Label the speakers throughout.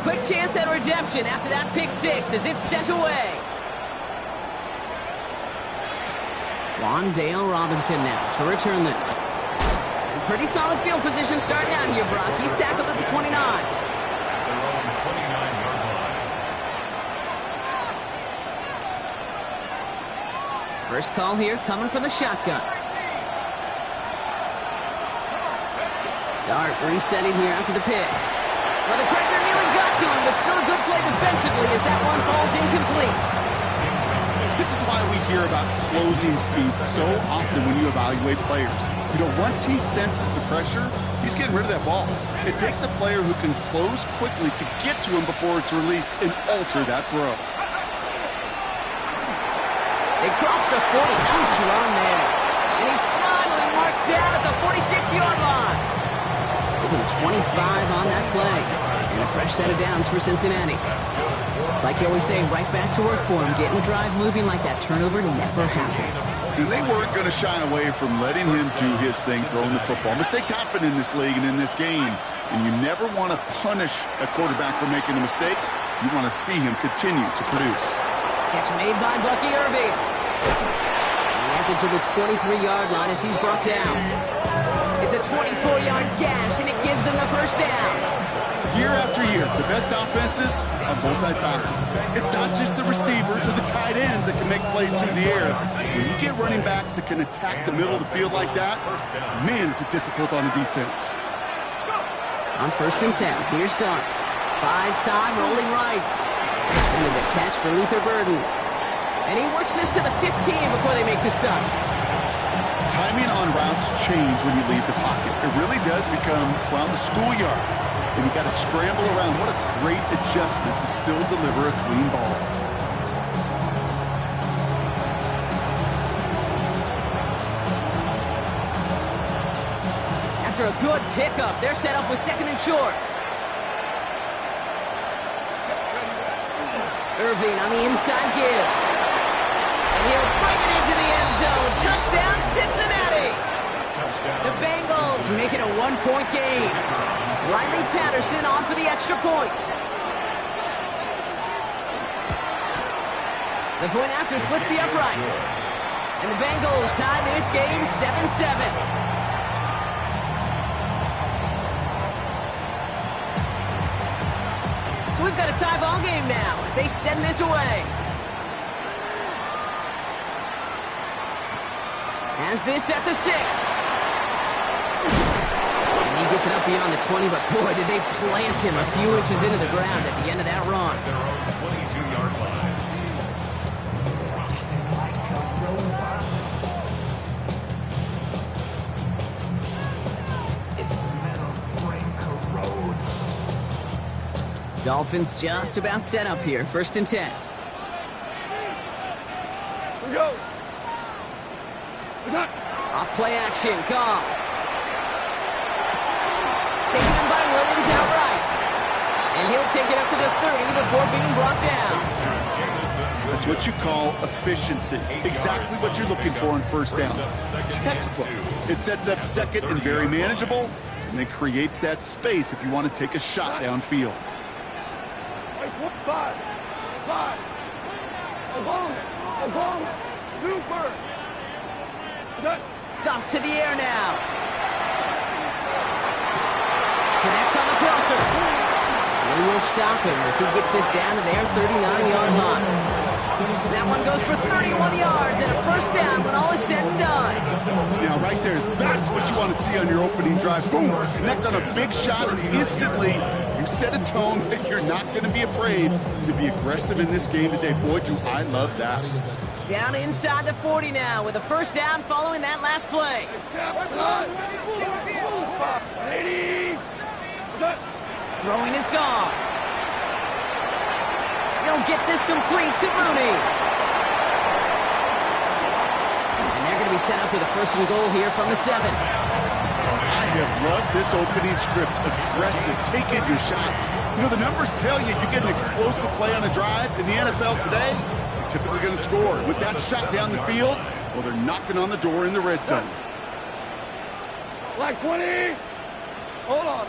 Speaker 1: quick chance at redemption after that pick six as it's sent away. Wan'Dale Robinson now to return this. Pretty solid field position starting out here, Brock. He's tackled at the 29. First call here coming from the shotgun. Dart resetting here after the pick. Well, the pressure nearly got to him, but still a good play defensively as that one falls incomplete.
Speaker 2: This is why we hear about closing speed so often when you evaluate players. You know, once he senses the pressure, he's getting rid of that ball. It takes a player who can close quickly to get to him before it's released and alter that throw.
Speaker 1: They cross the 40. Nice run there. And he's finally marked down at the 46-yard line. Even 25 on that play. And a fresh set of downs for Cincinnati. It's like you always say, right back to work for him. Getting the drive moving like that turnover never happened.
Speaker 2: And they weren't going to shy away from letting him do his thing, throwing the football. Mistakes happen in this league and in this game. And you never want to punish a quarterback for making a mistake. You want to see him continue to produce.
Speaker 1: Catch made by Bucky Irving. He has it to the 23-yard line as he's brought down. It's a 24-yard gash, and it gives them the first down.
Speaker 2: Year after year, the best offenses are multifaceted. It's not just the receivers or the tight ends that can make plays through the air. When you get running backs that can attack the middle of the field like that, man, is it difficult on the defense.
Speaker 1: On 1st and 10, here's Dart. Buys time, rolling right. And there's a catch for Luther Burden. And he works this to the 15 before they make the stop.
Speaker 2: Timing on routes change when you leave the pocket. It really does become, well, the schoolyard. And you got to scramble around. What a great adjustment to still deliver a clean ball.
Speaker 1: After a good pickup, they're set up with 2nd and short. Irving on the inside give. And he'll bring it into the end zone. Touchdown, Cincinnati! The Bengals make it a 1-point game. Riley Patterson on for the extra point. The point after splits the uprights. And the Bengals tie this game 7-7. So we've got a tie ball game now as they send this away. Has this at the 6. And he gets it up beyond the 20, but boy, did they plant him a few inches into the ground at the end of that run.
Speaker 3: They're on the 22-yard line.
Speaker 1: Dolphins just about set up here. 1st and 10.
Speaker 4: We go.
Speaker 1: Off play action. Goff. Taken in by Williams outright. And he'll take it up to the 30 before being brought down.
Speaker 2: That's what you call efficiency. Exactly what you're looking for on 1st down. Textbook. It sets up 2nd and very manageable, and then creates that space if you want to take a shot downfield.
Speaker 4: 5. Along. Super.
Speaker 1: Goff to the air now. Connects on the crosser. And will stop him as he gets this down to their 39-yard line. That one goes for 31 yards and a 1st down when all is said and done.
Speaker 2: Now, right there, that's what you want to see on your opening drive. Boom! Connect on a big shot, and instantly you set a tone that you're not going to be afraid to be aggressive in this game today. Boy, do I love that.
Speaker 1: Down inside the 40 now with a 1st down following that last play. Throwing is gone. He'll get this complete to Mooney. And they're going to be set up with a 1st and goal here from the 7.
Speaker 2: I have loved this opening script. Aggressive, taking your shots. You know, the numbers tell you get an explosive play on a drive in the NFL today, you're typically going to score. With that shot down the field, well, they're knocking on the door in the red zone.
Speaker 4: Black 20. Hold on.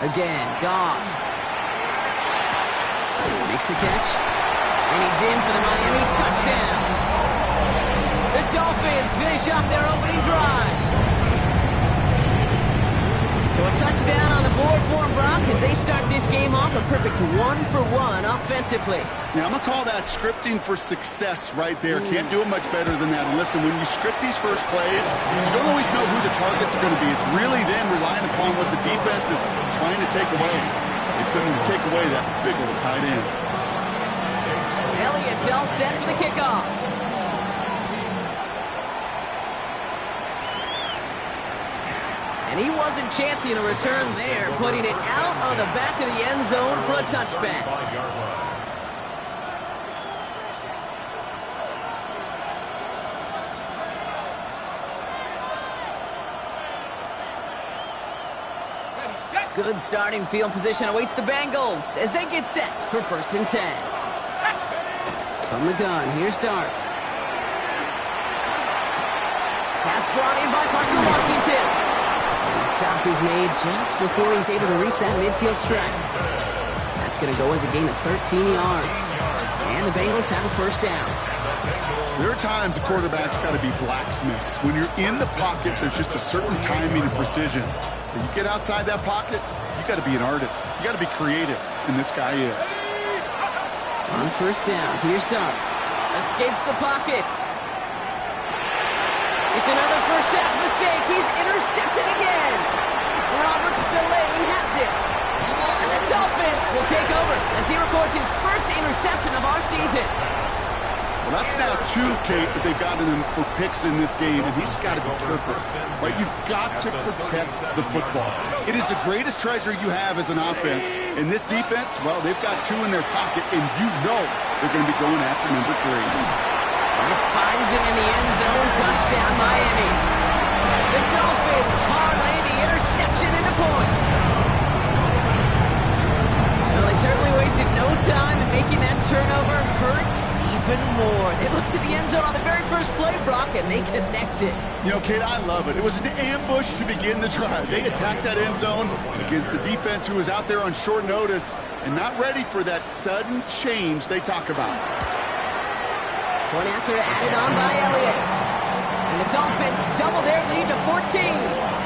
Speaker 1: Again, Goff. Makes the catch. And he's in for the Miami touchdown. The Dolphins finish off their opening drive. So a touchdown on the board for them, Brock, as they start this game off a perfect 1-for-1 offensively.
Speaker 2: Yeah, I'm going to call that scripting for success right there. Can't do it much better than that. And listen, when you script these first plays, you don't always know who the targets are going to be. It's really then relying upon what the defense is trying to take away. They couldn't take away that big old tight end.
Speaker 1: Elliott's all set for the kickoff. And he wasn't chancing a return there, putting it out on the back of the end zone for a touchback.
Speaker 3: 5-yard line.
Speaker 1: Good starting field position awaits the Bengals as they get set for 1st and 10. From the gun, here's Dart. Pass brought in by Parker Washington. And the stop is made just before he's able to reach that midfield strike. That's going to go as a gain of 13 yards. And the Bengals have a 1st down.
Speaker 2: There are times a quarterback's got to be blacksmiths. When you're in the pocket, there's just a certain timing and precision. When you get outside that pocket, you got to be an artist. You got to be creative, and this guy is.
Speaker 1: On 1st down, here's Dart. Escapes the pocket. It's another first half mistake. He's intercepted again. Roberts delaying has it. And the Dolphins will take over as he records his first interception of our season.
Speaker 2: Well, that's now 2, Kate, that they've gotten him for picks in this game, and he's got to be perfect. Right? You've got to protect the football. It is the greatest treasure you have as an offense. And this defense, well, they've got 2 in their pocket, and you know they're going to be going after number 3.
Speaker 1: This finds him in the end zone. Touchdown, Miami. The Dolphins parlay the interception into points. Well, they certainly wasted no time in making that turnover hurt even more. They looked to the end zone on the very first play, Brock, and they connected.
Speaker 2: You know, Kate, I love it. It was an ambush to begin the drive. They attacked that end zone against a defense who was out there on short notice and not ready for that sudden change they talk about.
Speaker 1: Point after added on by Elliott. And the Dolphins double their lead to 14.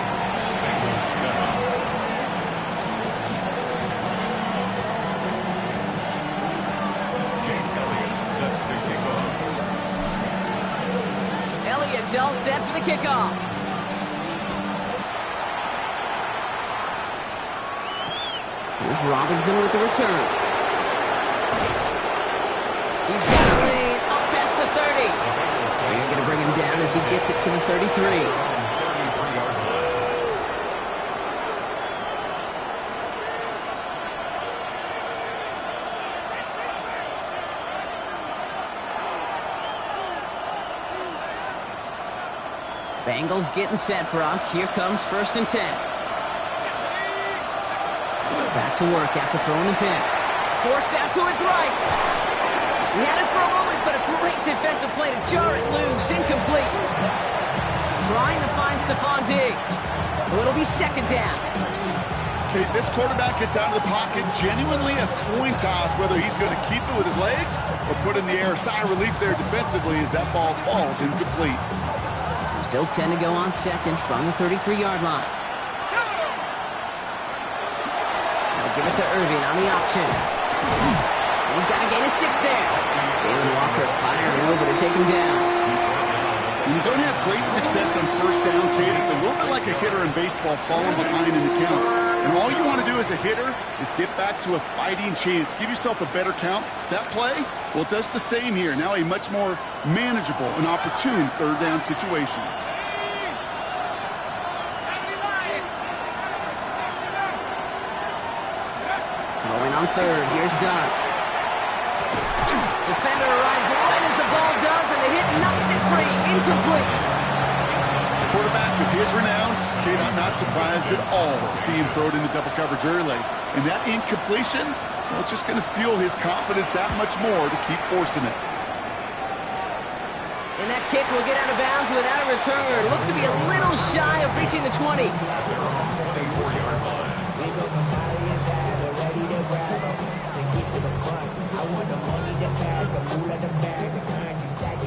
Speaker 1: Elliott's all set for the kickoff. Here's Robinson with the return. He's got a lead up past the 30. They're going to bring him down as he gets it to the 33. Bengals getting set, Brock. Here comes 1st and 10. Back to work after throwing the pick. Forced out to his right. He had it for a moment, but a great defensive play to jar it loose. Incomplete. Trying to find Stephon Diggs. So it'll be 2nd down.
Speaker 2: Okay, this quarterback gets out of the pocket. Genuinely a coin toss whether he's going to keep it with his legs or put in the air. Sigh of relief there defensively as that ball falls incomplete.
Speaker 1: Still 10 to go on 2nd from the 33-yard line. They'll give it to Irving on the option. He's got a gain of 6 there. Jalen Walker firing over to take him down.
Speaker 2: When you don't have great success on 1st down, Kate, it's a little bit like a hitter in baseball falling behind in the count. And all you want to do as a hitter is get back to a fighting chance. Give yourself a better count. That play, well, it does the same here. Now a much more manageable and opportune 3rd down situation.
Speaker 1: Going on 3rd, here's Dart. Defender arrives right as the ball does, and the hit knocks it free. Incomplete.
Speaker 2: Quarterback with his renowns, Kate, I'm not surprised at all to see him throw it into double coverage early. And that incompletion, well, it's just going to fuel his confidence that much more to keep forcing it.
Speaker 1: And that kick will get out of bounds without a return. Looks to be a little shy of reaching the 20.
Speaker 3: 24-yard line.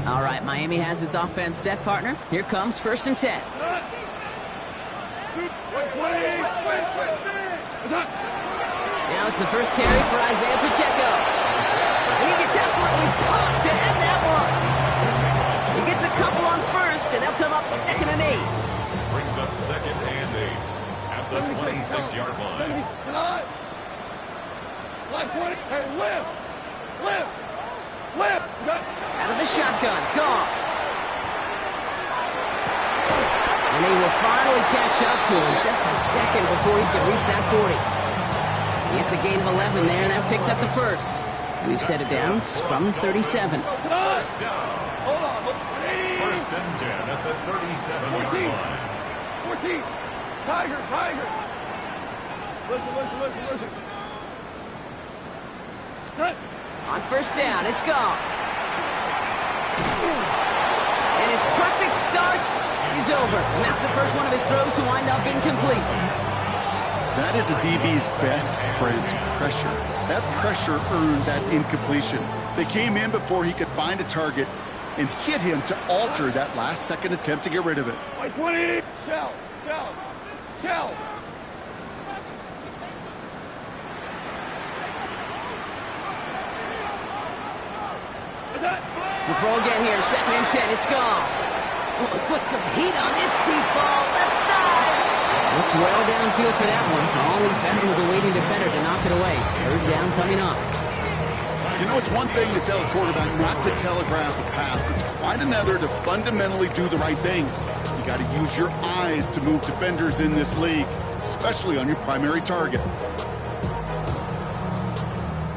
Speaker 1: All right, Miami has its offense set, partner. Here comes 1st and 10. Now it's the first carry for Isaiah Pacheco. And he gets absolutely pumped to end that one. He gets a couple on 1st, and they'll come up 2nd and 8.
Speaker 3: Brings up 2nd and 8 at the 26-yard line.
Speaker 4: Hey, lift!
Speaker 1: Out of the shotgun, gone. And they will finally catch up to him just a second before he can reach that 40. He gets a gain of 11 there, and that picks up the 1st. We've set it down from the 37.
Speaker 3: First down.
Speaker 4: Hold on.
Speaker 3: 1st and 10 at the 37-yard line.
Speaker 4: 14. Tiger. Listen. Cut.
Speaker 1: On 1st down, it's gone. And his perfect start is over. And that's the first one of his throws to wind up incomplete.
Speaker 2: That is a DB's best friend, pressure. That pressure earned that incompletion. They came in before he could find a target and hit him to alter that last-second attempt to get rid of it.
Speaker 4: 20. Shell.
Speaker 1: To throw again here, 2nd and 10, it's gone. Oh, put some heat on this deep ball, left side. Looked well downfield for that one. All he found was a waiting defender to knock it away. 3rd down coming up.
Speaker 2: You know, it's one thing to tell a quarterback not to telegraph a pass. It's quite another to fundamentally do the right things. You got to use your eyes to move defenders in this league, especially on your primary target.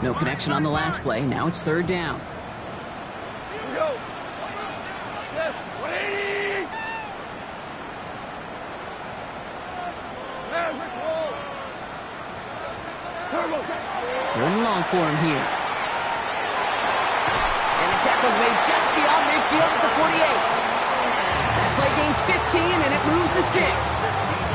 Speaker 1: No connection on the last play. Now it's 3rd down.
Speaker 4: Here we go. Left. 180. Maverick roll. Turbo.
Speaker 1: 3rd and long for him here. And the tackle's made just beyond midfield at the 48. That play gains 15, and it moves the sticks.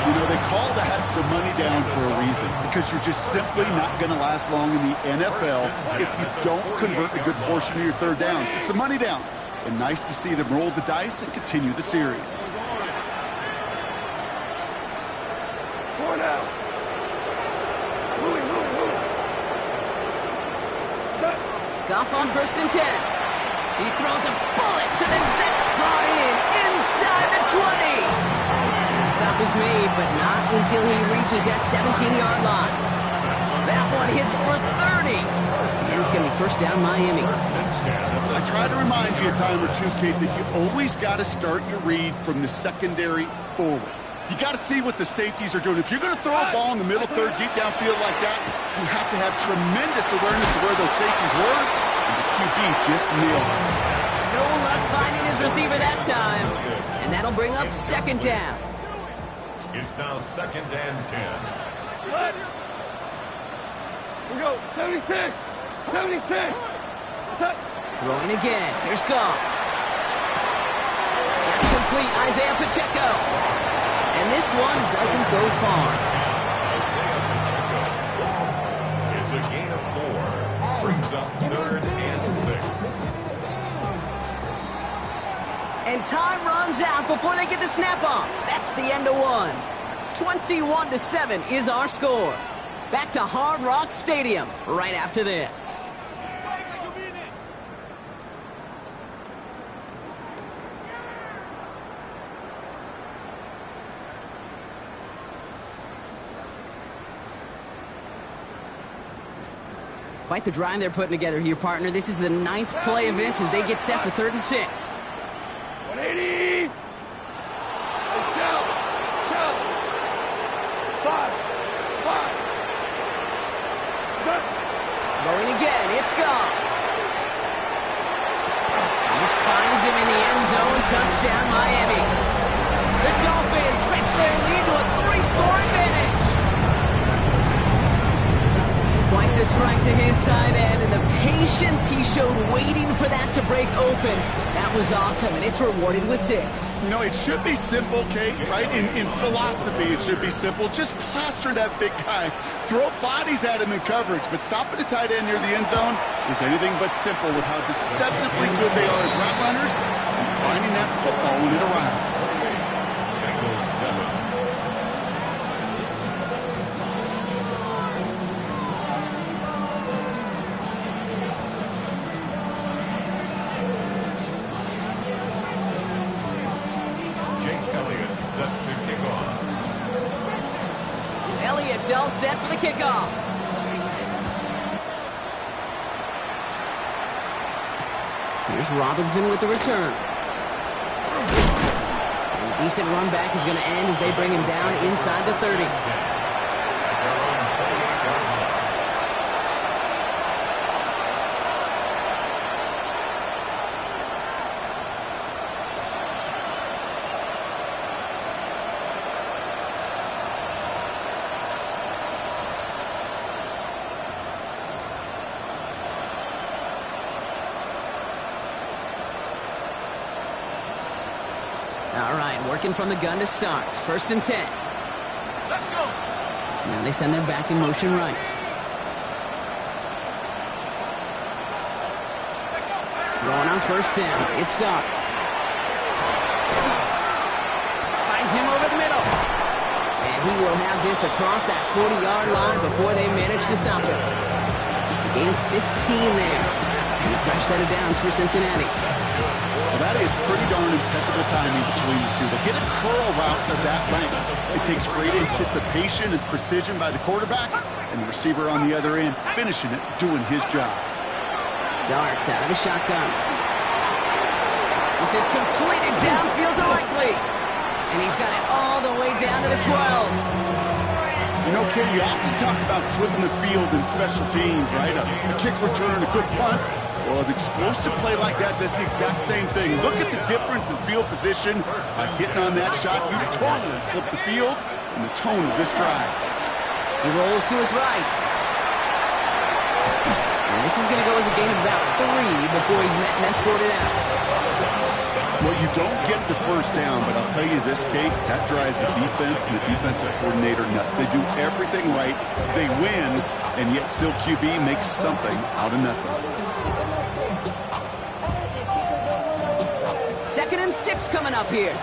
Speaker 2: You know, they call that the money down for a reason, because you're just simply not going to last long in the NFL if you don't convert a good portion of your 3rd downs. It's the money down. And nice to see them roll the dice and continue the series.
Speaker 4: 4 down. Moving.
Speaker 1: Goff on 1st and 10. He throws a bullet to the zip, brought in inside the 20. Stop is made, but not until he reaches that 17-yard line. That one hits for 30. And it's going to be 1st down Miami.
Speaker 2: I try to remind you a time or two, Kate, that you always got to start your read from the secondary forward. You got to see what the safeties are doing. If you're going to throw a ball in the middle 3rd, deep downfield like that, you have to have tremendous awareness of where those safeties were, and the QB just nailed it.
Speaker 1: No luck finding his receiver that time. And that'll bring up 2nd down.
Speaker 3: It's now 2nd and 10.
Speaker 4: Here we go. 76. Set.
Speaker 1: Throwing again. Here's Goff. That's complete. Isaiah Pacheco. And this one doesn't go far.
Speaker 3: Isaiah Pacheco. It's a gain of 4. Brings up 3rd and 6.
Speaker 1: And time runs out before they get the snap off. That's the end of one. 21-7 is our score. Back to Hard Rock Stadium right after this. Quite the drive they're putting together here, partner. This is the 9th play of inch as they get set for 3rd and 6.
Speaker 4: 180. Shell. 5.
Speaker 1: Throwing again, it's gone. And this finds him in the end zone. Touchdown, Miami. The Dolphins stretch their lead to a 3-score advantage. Quite the surface right to his tight end, and the patience he showed waiting for that to break open, that was awesome, and it's rewarded with 6.
Speaker 2: You know, it should be simple, Kate, right? In philosophy, it should be simple. Just plaster that big guy. Throw bodies at him in coverage, but stopping a tight end near the end zone is anything but simple with how deceptively good they are as route runners and finding that football when it arrives.
Speaker 3: Bengals 7.
Speaker 1: Elliott's all set for the kickoff. Here's Robinson with the return. And a decent run back is going to end as they bring him down inside the 30. All right, working from the gun to start. 1st and 10.
Speaker 4: Let's go.
Speaker 1: Now they send their back in motion right. Throwing on 1st down. It's Dart. Finds him over the middle. And he will have this across that 40-yard line before they manage to stop him. Gain 15 there. And a fresh set of downs for Cincinnati.
Speaker 2: Well, that is pretty darn impeccable timing between the two. To hit a curl route of that length, it takes great anticipation and precision by the quarterback, and the receiver on the other end finishing it, doing his job.
Speaker 1: Darts out of the shotgun. This is completed downfield to Likely. And he's got it all the way down to the 12.
Speaker 2: You know, Ken, you often talk about flipping the field in special teams, right? A kick return, a good punt. Well, an explosive play like that does the exact same thing. Look at the difference in field position. By hitting on that shot, you've totally flipped the field and the tone of this drive.
Speaker 1: He rolls to his right. And this is going to go as a gain of about 3 before he's met and escorted out.
Speaker 2: Well, you don't get the 1st down, but I'll tell you this, Kate, that drives the defense and the defensive coordinator nuts. They do everything right. They win, and yet still QB makes something out of nothing.
Speaker 1: 2nd and 6 coming up here.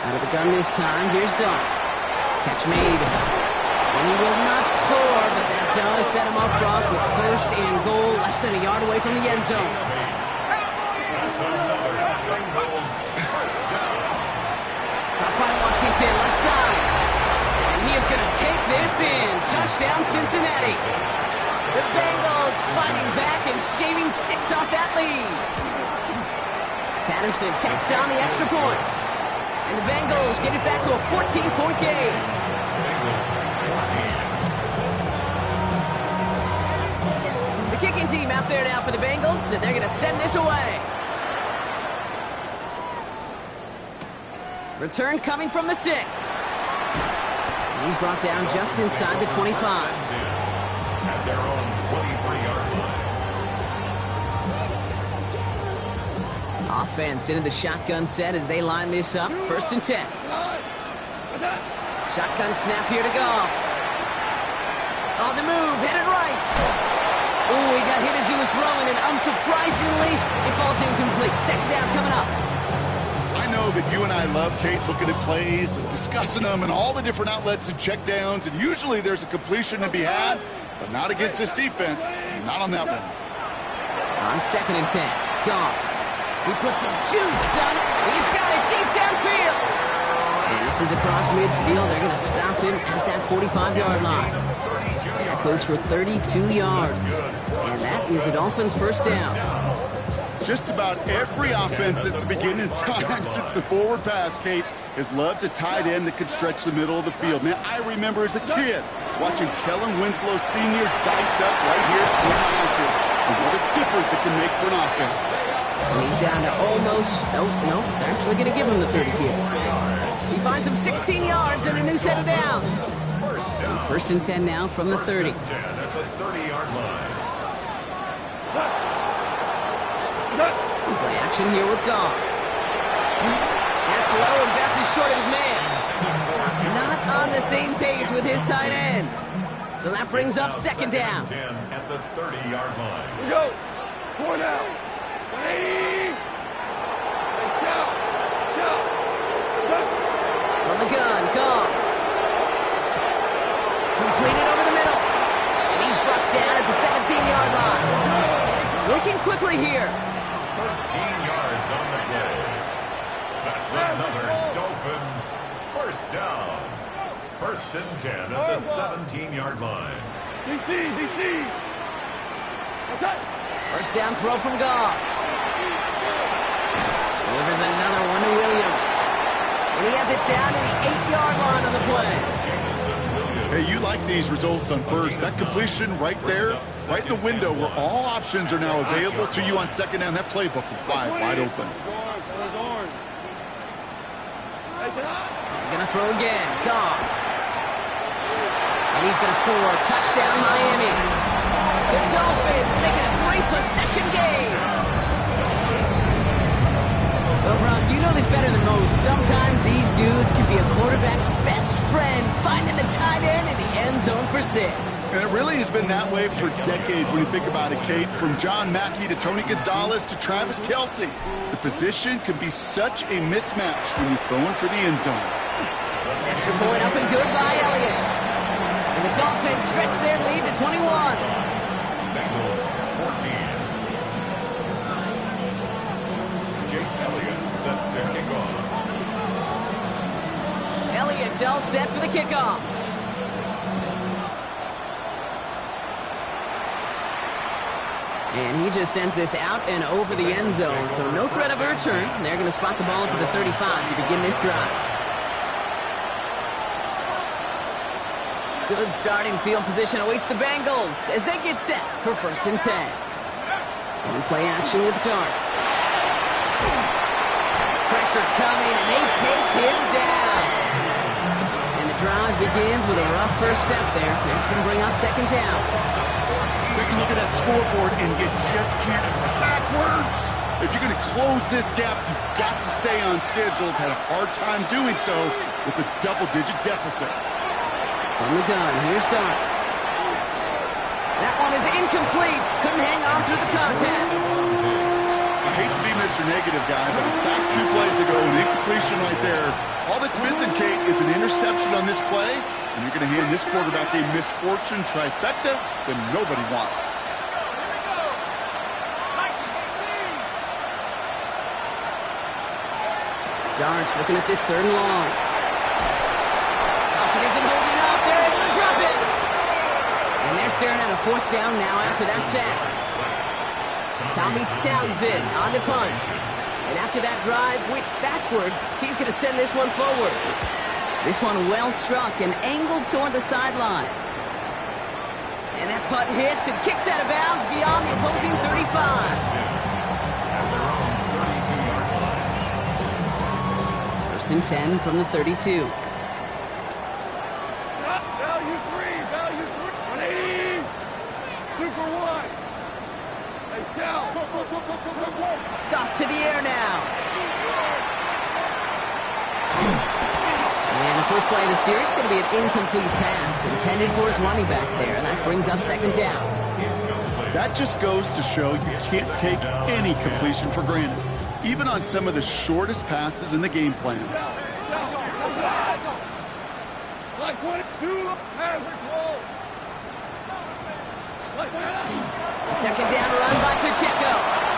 Speaker 1: Out of the gun this time. Here's Dart. Catch made. And he will not score, but that does set him up broad with 1st and goal, less than a yard away from the end zone. Caught by Washington, left side. And he is going to take this in. Touchdown, Cincinnati. The Bengals fighting back and shaving 6 off that lead. Patterson tacks on the extra point. And the Bengals get it back to a 14-point game. The kicking team out there now for the Bengals, and they're going to send this away. Return coming from the 6. And he's brought down just inside the 25.
Speaker 3: At their own 23-yard line.
Speaker 1: Offense into the shotgun set as they line this up. 1st and 10. Shotgun snap here to go. On the move, headed right. Oh, he got hit as he was throwing, and unsurprisingly, it falls incomplete. 2nd down coming up.
Speaker 2: I know that you and I love, Kate, looking at plays and discussing them and all the different outlets and checkdowns, and usually there's a completion to be had, but not against this defense. Not on that one.
Speaker 1: On 2nd and 10. Gone. He puts some juice on it. He's got it deep downfield. And this is across midfield. They're going to stop him at that 45-yard line. That goes for 32 yards. And that is a Dolphins' 1st down.
Speaker 2: Just about every offense since the beginning of time, since the forward pass, Kate, has loved a tight end that could stretch the middle of the field. Man, I remember as a kid watching Kellen Winslow Sr. dice up right here at 3 inches. And what a difference it can make for an offense.
Speaker 1: And he's down to almost, no, they're actually going to give him the 30 here. He finds him 16 yards and a new set of downs.
Speaker 3: First down.
Speaker 1: First and 10 now from the 30.
Speaker 3: 10 at the 30-yard line.
Speaker 1: Play action here with Goff. That's low and bounces short of his man. Not on the same page with his tight end. So that brings up second down.
Speaker 3: 10 at the 30-yard line.
Speaker 4: We go. 4 now. 180. Shout. Shout.
Speaker 1: From the gun, Goff. Completed over the middle. And he's brought down at the 17-yard line. Working quickly here.
Speaker 3: 13 yards on the play. That's another Dolphins first down. First and 10 at the 17-yard line.
Speaker 4: DC. What's that?
Speaker 1: First down throw from Goff. Delivers another one to Williams. And he has it down to the 8-yard line on the play.
Speaker 2: Hey, you like these results on first. That completion right there, right in the window where all options are now available to you on second down. That playbook is wide open.
Speaker 1: They're going to throw again. Goff. And he's going to score a touchdown, Miami. The Dolphins make it a 3-possession game. Well, Brock, you know this better than most. Sometimes these dudes can be a quarterback's best friend, finding the tight end in the end zone for 6.
Speaker 2: And it really has been that way for decades when you think about it, Kate. From John Mackey to Tony Gonzalez to Travis Kelce. The position can be such a mismatch when you're throwing for the end zone.
Speaker 1: Extra point up and good by Elliott. And the Dolphins stretch their lead to 21.
Speaker 3: Bengals 14. Jake Elliott set to kick off.
Speaker 1: Elliott's all set for the kickoff. And he just sends this out and over the end zone, so no threat of a return. They're going to spot the ball to the 35 to begin this drive. Good starting field position awaits the Bengals as they get set for first and 10. And play action with Darts. Pressure coming, and they take him down. And the drive begins with a rough first step there. That's going to bring up second down.
Speaker 2: Take a look at that scoreboard, and you just can't backwards. If you're going to close this gap, you've got to stay on schedule. Had a hard time doing so with a double-digit deficit.
Speaker 1: From the gun, here's Darts. That one is incomplete. Couldn't hang on through the contact.
Speaker 2: I hate to be Mr. Negative guy, but a sack 2 plays ago, an incompletion right there. All that's missing, Kate, is an interception on this play, and you're going to hand this quarterback a misfortune trifecta that nobody wants.
Speaker 1: Darts looking at this third and long. Falcon isn't holding up. They're able to drop it. And they're staring at a fourth down now after that sack. Tommy Townsend on the punch. And after that drive went backwards, he's going to send this one forward. This one well struck and angled toward the sideline. And that punt hits and kicks out of bounds beyond the opposing 35. First and 10 from the 32.
Speaker 4: Value 3. 180. Super 1. Hey, down.
Speaker 1: Goff to the air now. And the first play of the series is going to be an incomplete pass intended for his running back there. And that brings up second down.
Speaker 2: That just goes to show you can't take any completion for granted, even on some of the shortest passes in the game plan.
Speaker 4: Like 22.
Speaker 1: Second down run by Pacheco.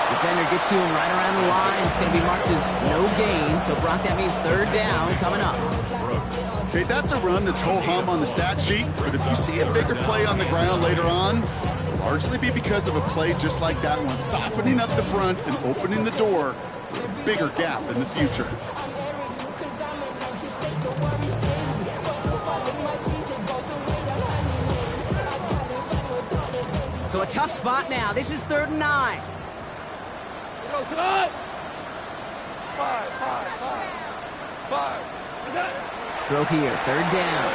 Speaker 1: Defender gets to him right around the line. It's going to be marked as no gain. So, Brock, that means third down coming up.
Speaker 2: Okay, that's a run that's ho-hum on the stat sheet, but if you see a bigger play on the ground later on, it'll largely be because of a play just like that one, softening up the front and opening the door for a bigger gap in the future.
Speaker 1: So a tough spot now. This is 3rd and 9.
Speaker 4: Go to that. 5. Is that?
Speaker 1: Throw here, 3rd down.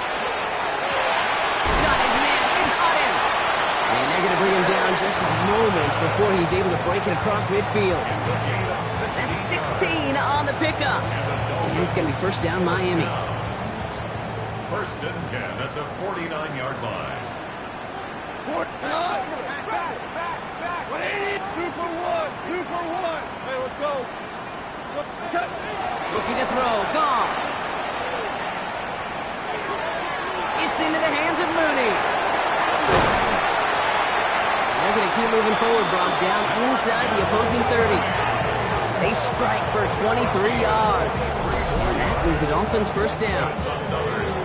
Speaker 1: on just a moment before he's able to break it across midfield. That's 16 on the pickup. And it's going to be first down Miami.
Speaker 3: First and 10 at the 49-yard line.
Speaker 4: 2 for 1. 2 for 1. Hey, let's go.
Speaker 1: Looking to throw. Gone. It's into the hands of Mooney. They're going to keep moving forward, Brock, down inside the opposing 30. They strike for 23 yards. And that is the Dolphins' first down.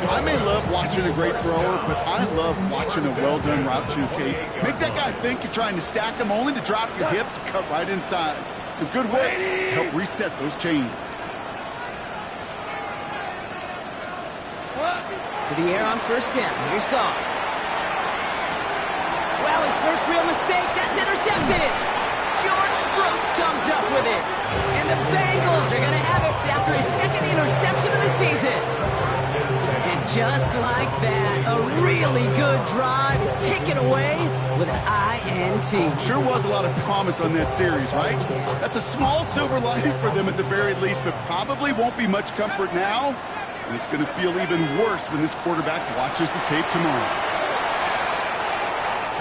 Speaker 2: I may love watching a great thrower, but I love watching a well-done route too, Kate. Make that guy think you're trying to stack him only to drop your hips and cut right inside. It's a good way to help reset those chains.
Speaker 1: To the air on first down. Here's Goff. Well, his first real mistake. That's intercepted. Jordan Brooks comes up with it. And the Bengals are going to have it after his second interception of the season. And just like that, a really good drive is taken away with an INT.
Speaker 2: Sure was a lot of promise on that series, right? That's a small silver lining for them at the very least, but probably won't be much comfort now. And it's going to feel even worse when this quarterback watches the tape tomorrow.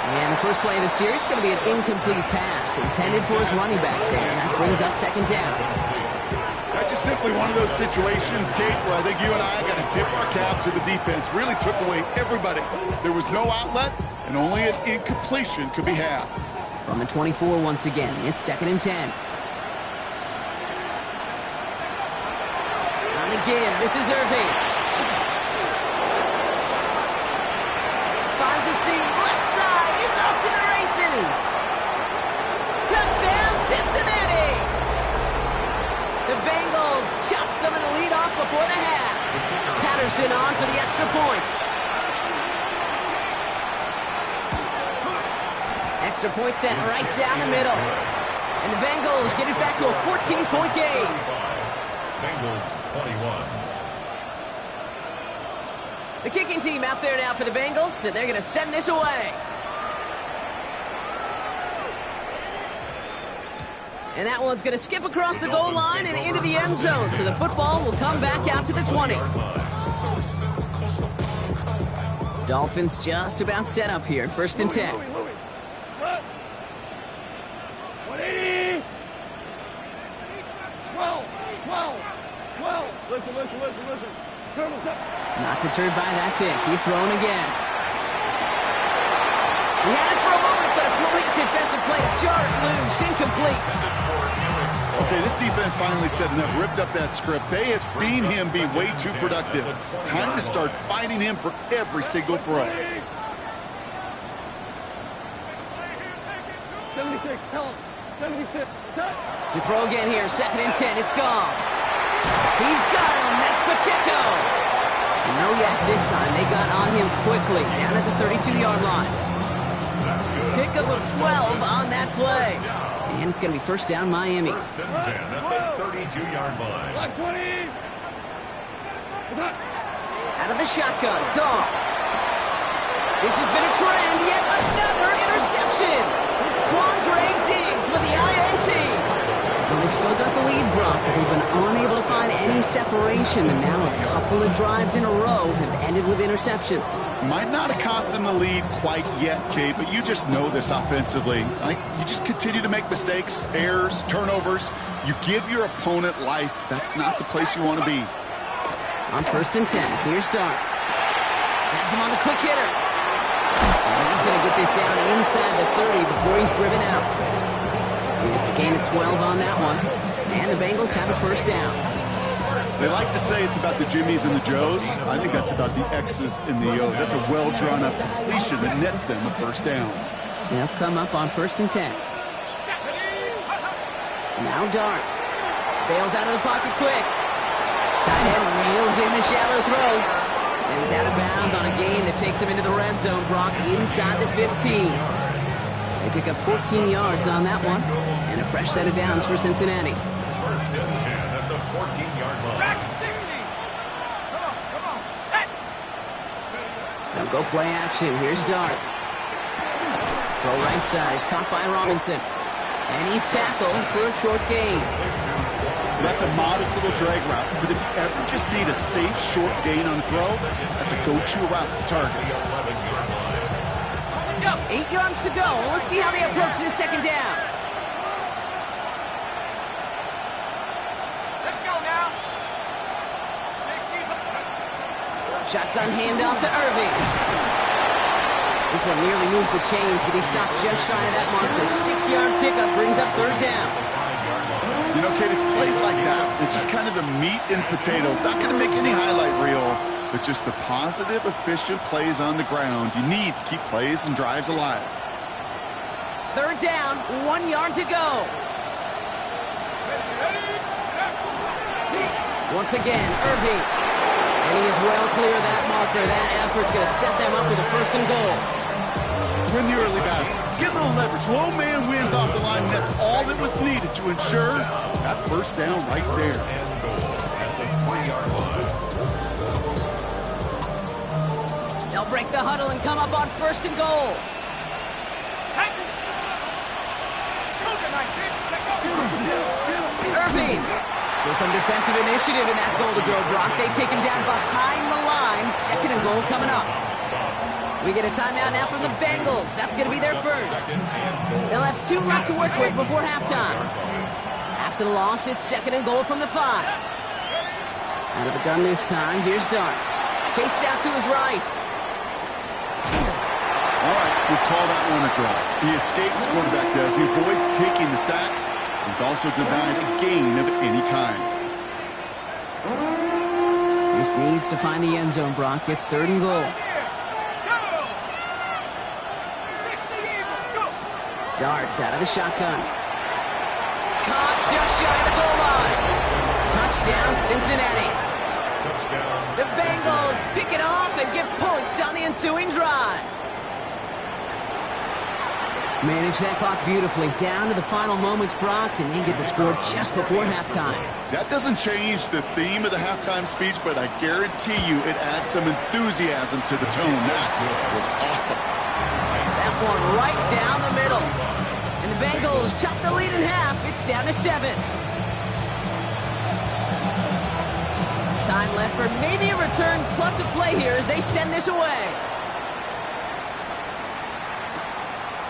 Speaker 1: And the first play of the series is going to be an incomplete pass intended for his running back there. That brings up second down.
Speaker 2: That's just simply one of those situations, Kate, where I think you and I got to tip our cap to the defense. Really took away everybody. There was no outlet, and only an incompletion could be had.
Speaker 1: From the 24 once again, it's second and 10. On the give, this is Irving. Finds a seam, left side, is off to the races. Touchdown, Cincinnati! The Bengals chop some of the lead off before the half. Patterson on for the extra point. Extra point sent right down the middle. And the Bengals get it back to a 14-point game.
Speaker 3: Bengals 21.
Speaker 1: The kicking team out there now for the Bengals, and they're going to send this away. And that one's going to skip across the goal line and into the end zone. So the football will come back out to the 20. Dolphins just about set up here. First and 10.
Speaker 4: 180. 12. Listen. Colonel's up.
Speaker 1: Not deterred by that pick. He's throwing again. He had it for a moment, but a great defensive play to jar it loose. Incomplete.
Speaker 2: Okay, this defense finally said enough, ripped up that script. They have seen him be way too productive. Time to start fighting him for every single throw.
Speaker 4: 76. Tell him. 76.
Speaker 1: To throw again here. Second and 10. It's gone. He's got him. That's Pacheco. And no yak this time. They got on him quickly. Down at the 32-yard line. Pickup of 12 on that play. And it's going to be first down Miami.
Speaker 3: First and 10 at the 32-yard line.
Speaker 4: Block 20.
Speaker 1: Out of the shotgun. Gone. This has been a trend. Yet another interception. Quandre Diggs with the INT. And they've still got the lead, Brock, but they've been unable to find any separation. And now a couple of drives in a row have ended with interceptions.
Speaker 2: Might not have cost them the lead quite yet, Kate, but you just know this offensively. You just continue to make mistakes, errors, turnovers. You give your opponent life. That's not the place you want to be.
Speaker 1: On first and 10, here's Dart. Has him on the quick hitter. And he's going to get this down inside the 30 before he's driven out. It's a gain of 12 on that one. And the Bengals have a first down.
Speaker 2: They like to say it's about the Jimmies and the Joes. I think that's about the X's and the O's. That's a well-drawn-up completion that nets them a first down.
Speaker 1: They'll come up on first and 10. Now Dart. Bails out of the pocket quick. Tight end reels in the shallow throw. And he's out of bounds on a gain that takes him into the red zone, Brock, inside the 15. They pick up 14 yards on that one. And a fresh set of downs for Cincinnati.
Speaker 3: First and 10 at the 14-yard line.
Speaker 4: Back 60. Come on. Set.
Speaker 1: They'll go play action. Here's Dart. Throw right side. He's caught by Robinson. And he's tackled for a short gain.
Speaker 2: That's a modest little drag route, but if you ever just need a safe short gain on throw, that's a go-to route to target.
Speaker 1: 8 yards to go. Let's see how they approach this second down.
Speaker 4: Let's go now. 60.
Speaker 1: Shotgun handoff to Irving. This one nearly moves the chains, but he stopped just shy of that marker. 6-yard pickup brings up third down.
Speaker 2: You know, Kate, it's plays like that. It's just kind of the meat and potatoes. Not going to make any highlight reel, but just the positive, efficient plays on the ground. You need to keep plays and drives alive.
Speaker 1: Third down, 1 yard to go. Once again, Irving. And he is well clear of that marker. That effort's going to set them up with a first and goal.
Speaker 2: Win the early battle. Get a little leverage. Low man wins off the line. That's all that was needed to ensure that first down right there.
Speaker 1: They'll break the huddle and come up on first and goal. Irving. So some defensive initiative in that goal to go, Brock. They take him down behind the line. Second and goal coming up. We get a timeout now from the Bengals. That's going to be their first. They'll have 2 left to work with before halftime. After the loss, it's second and goal from the 5. Out of the gun this time. Here's Dart. Chased out to his right.
Speaker 2: All right, we'll call that one a draw. He escapes, quarterback does. He avoids taking the sack. He's also denied a gain of any kind.
Speaker 1: This needs to find the end zone, Brock. It's third and goal. Darts out of the shotgun. Caught just shy of the goal line. Touchdown, Cincinnati. The Bengals pick it off and get points on the ensuing drive. Manage that clock beautifully down to the final moments, Brock, and they get the score just before halftime.
Speaker 2: That doesn't change the theme of the halftime speech, but I guarantee you it adds some enthusiasm to the tone. That was awesome.
Speaker 1: That one right down the middle. And the Bengals chop the lead in half. It's down to 7. Time left for maybe a return plus a play here as they send this away.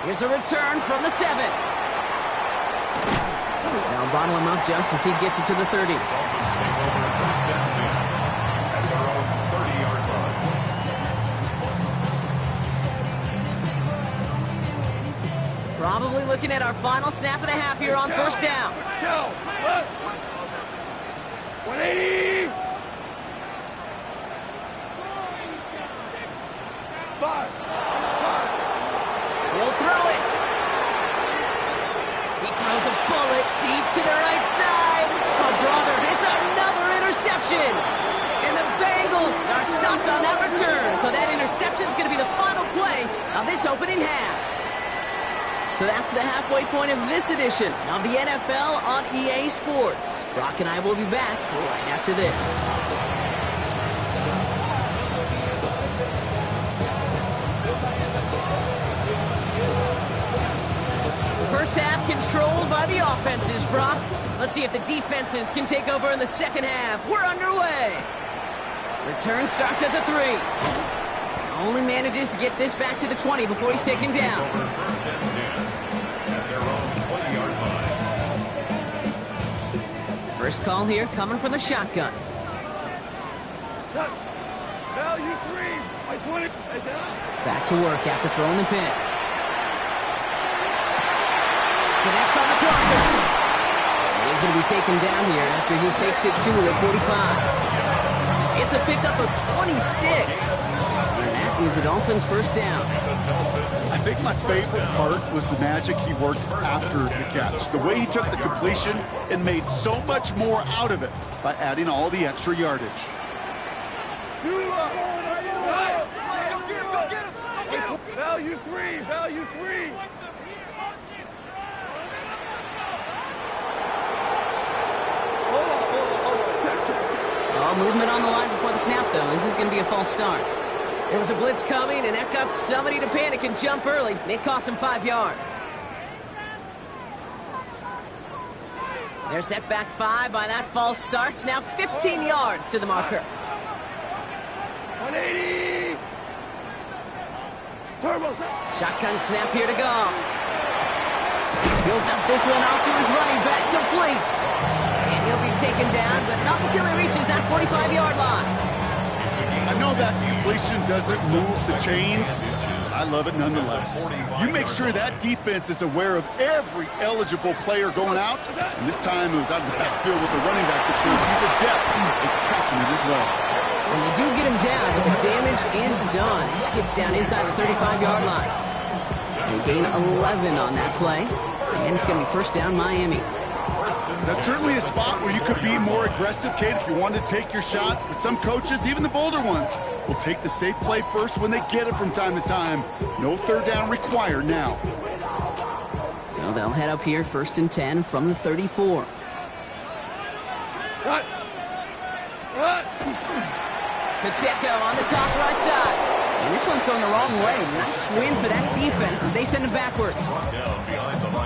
Speaker 1: Here's a return from the 7. Now bottle him up just as he gets it to the 30. Probably looking at our final snap of the half here on first down.
Speaker 4: 180. 5.
Speaker 1: He'll throw it. He throws a bullet deep to the right side. Oh, brother, it's another interception. And the Bengals are stopped on that return. So that interception is going to be the final play of this opening half. So that's the halfway point of this edition of the NFL on EA Sports. Brock and I will be back right after this. First half controlled by the offenses, Brock. Let's see if the defenses can take over in the second half. We're underway. Return starts at the 3. Only manages to get this back to the 20 before he's taken down. First call here coming from the shotgun.
Speaker 4: Value 3. By 20.
Speaker 1: Back to work after throwing the pick. Connects on the crosser. He's going to be taken down here after he takes it to the 45. It's a pickup of 26. And that is a Dolphins first down.
Speaker 2: I think my favorite part was the magic he worked after the catch. The way he took the completion and made so much more out of it by adding all the extra yardage.
Speaker 4: Value 3. Value 3.
Speaker 1: Oh, movement on the line before the snap, though. This is going to be a false start. There was a blitz coming, and that got somebody to panic and jump early. It cost him 5 yards. They're set back 5 by that false start. Now 15 yards to the marker.
Speaker 4: 180. Turbo.
Speaker 1: Shotgun snap here to go. He'll dump this one off to his running back, complete. And he'll be taken down, but not until he reaches that 45-yard line.
Speaker 2: I know that completion doesn't move the chains. I love it nonetheless. You make sure that defense is aware of every eligible player going out. And this time it was out of the backfield with the running back that shows he's adept at catching it as well.
Speaker 1: And they do get him down, but the damage is done. He gets down inside the 35-yard line. They gain 11 on that play. And it's going to be first down Miami.
Speaker 2: That's certainly a spot where you could be more aggressive, Kate, if you wanted to take your shots. But some coaches, even the bolder ones, will take the safe play first when they get it from time to time. No third down required now.
Speaker 1: So they'll head up here, 1st and 10 from the 34.
Speaker 4: Cut. Cut.
Speaker 1: Pacheco on the toss right side. And this one's going the wrong way. Nice win for that defense as they send him backwards.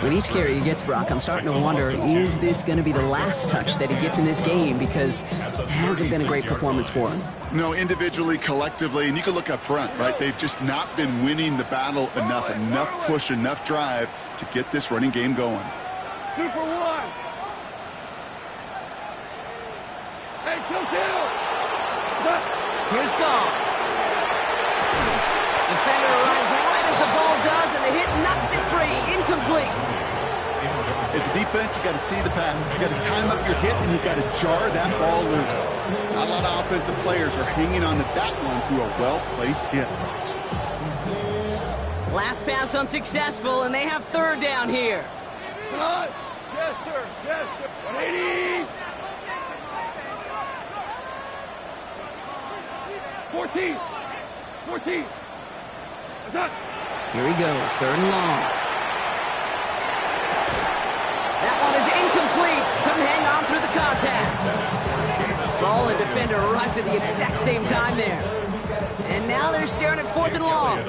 Speaker 1: With each carry he gets, Brock, I'm starting to wonder, is this going to be the last touch that he gets in this game? Because it hasn't been a great performance for him.
Speaker 2: No, individually, collectively, and you can look up front, right? They've just not been winning the battle enough push, enough drive to get this running game going.
Speaker 4: Super 1. Hey, kill.
Speaker 1: Here's Gall. Defender arrives right as the ball does, and the hit knocks it free. Incomplete.
Speaker 2: As a defense, you got to see the pass. You got to time up your hit, and you got to jar that ball loose. Not a lot of offensive players are hanging on to that one through a well-placed hit.
Speaker 1: Last pass unsuccessful, and they have 3rd down here.
Speaker 4: Come on. Yes, sir. 180. 14.
Speaker 1: Here he goes, 3rd and long. That one is incomplete. Couldn't hang on through the contact. Ball and defender arrived at the exact same time there. And now they're staring at 4th and long.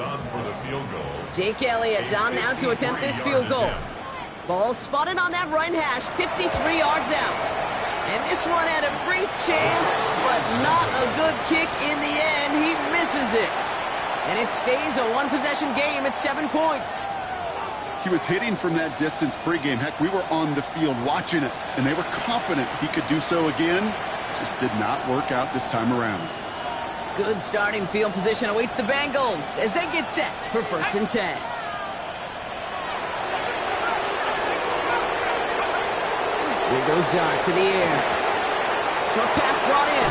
Speaker 1: Jake Elliott on now to attempt this field goal. Ball spotted on that right hash, 53 yards out. And this one had a brief chance, but not a good kick in the end. He misses it. And it stays a one-possession game at 7 points.
Speaker 2: He was hitting from that distance pregame. Heck, we were on the field watching it, and they were confident he could do so again. Just did not work out this time around.
Speaker 1: Good starting field position awaits the Bengals as they get set for 1st and 10. Here goes Dart to the air. Short pass brought in.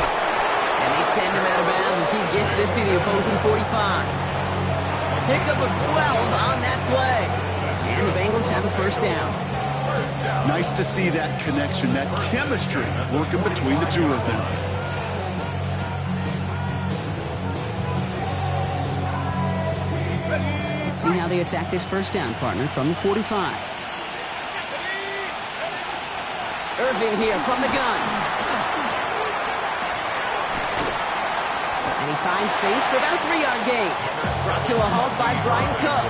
Speaker 1: And they send him out of bounds as he gets this to the opposing 45. Pickup of 12 on that play. And the Bengals have a 1st down.
Speaker 2: Nice to see that connection, that chemistry working between the two of them.
Speaker 1: Let's see how they attack this 1st down, partner, from the 45. Irving here from the gun. And he finds space for about a 3-yard gain. Brought to a halt by Brian Cook.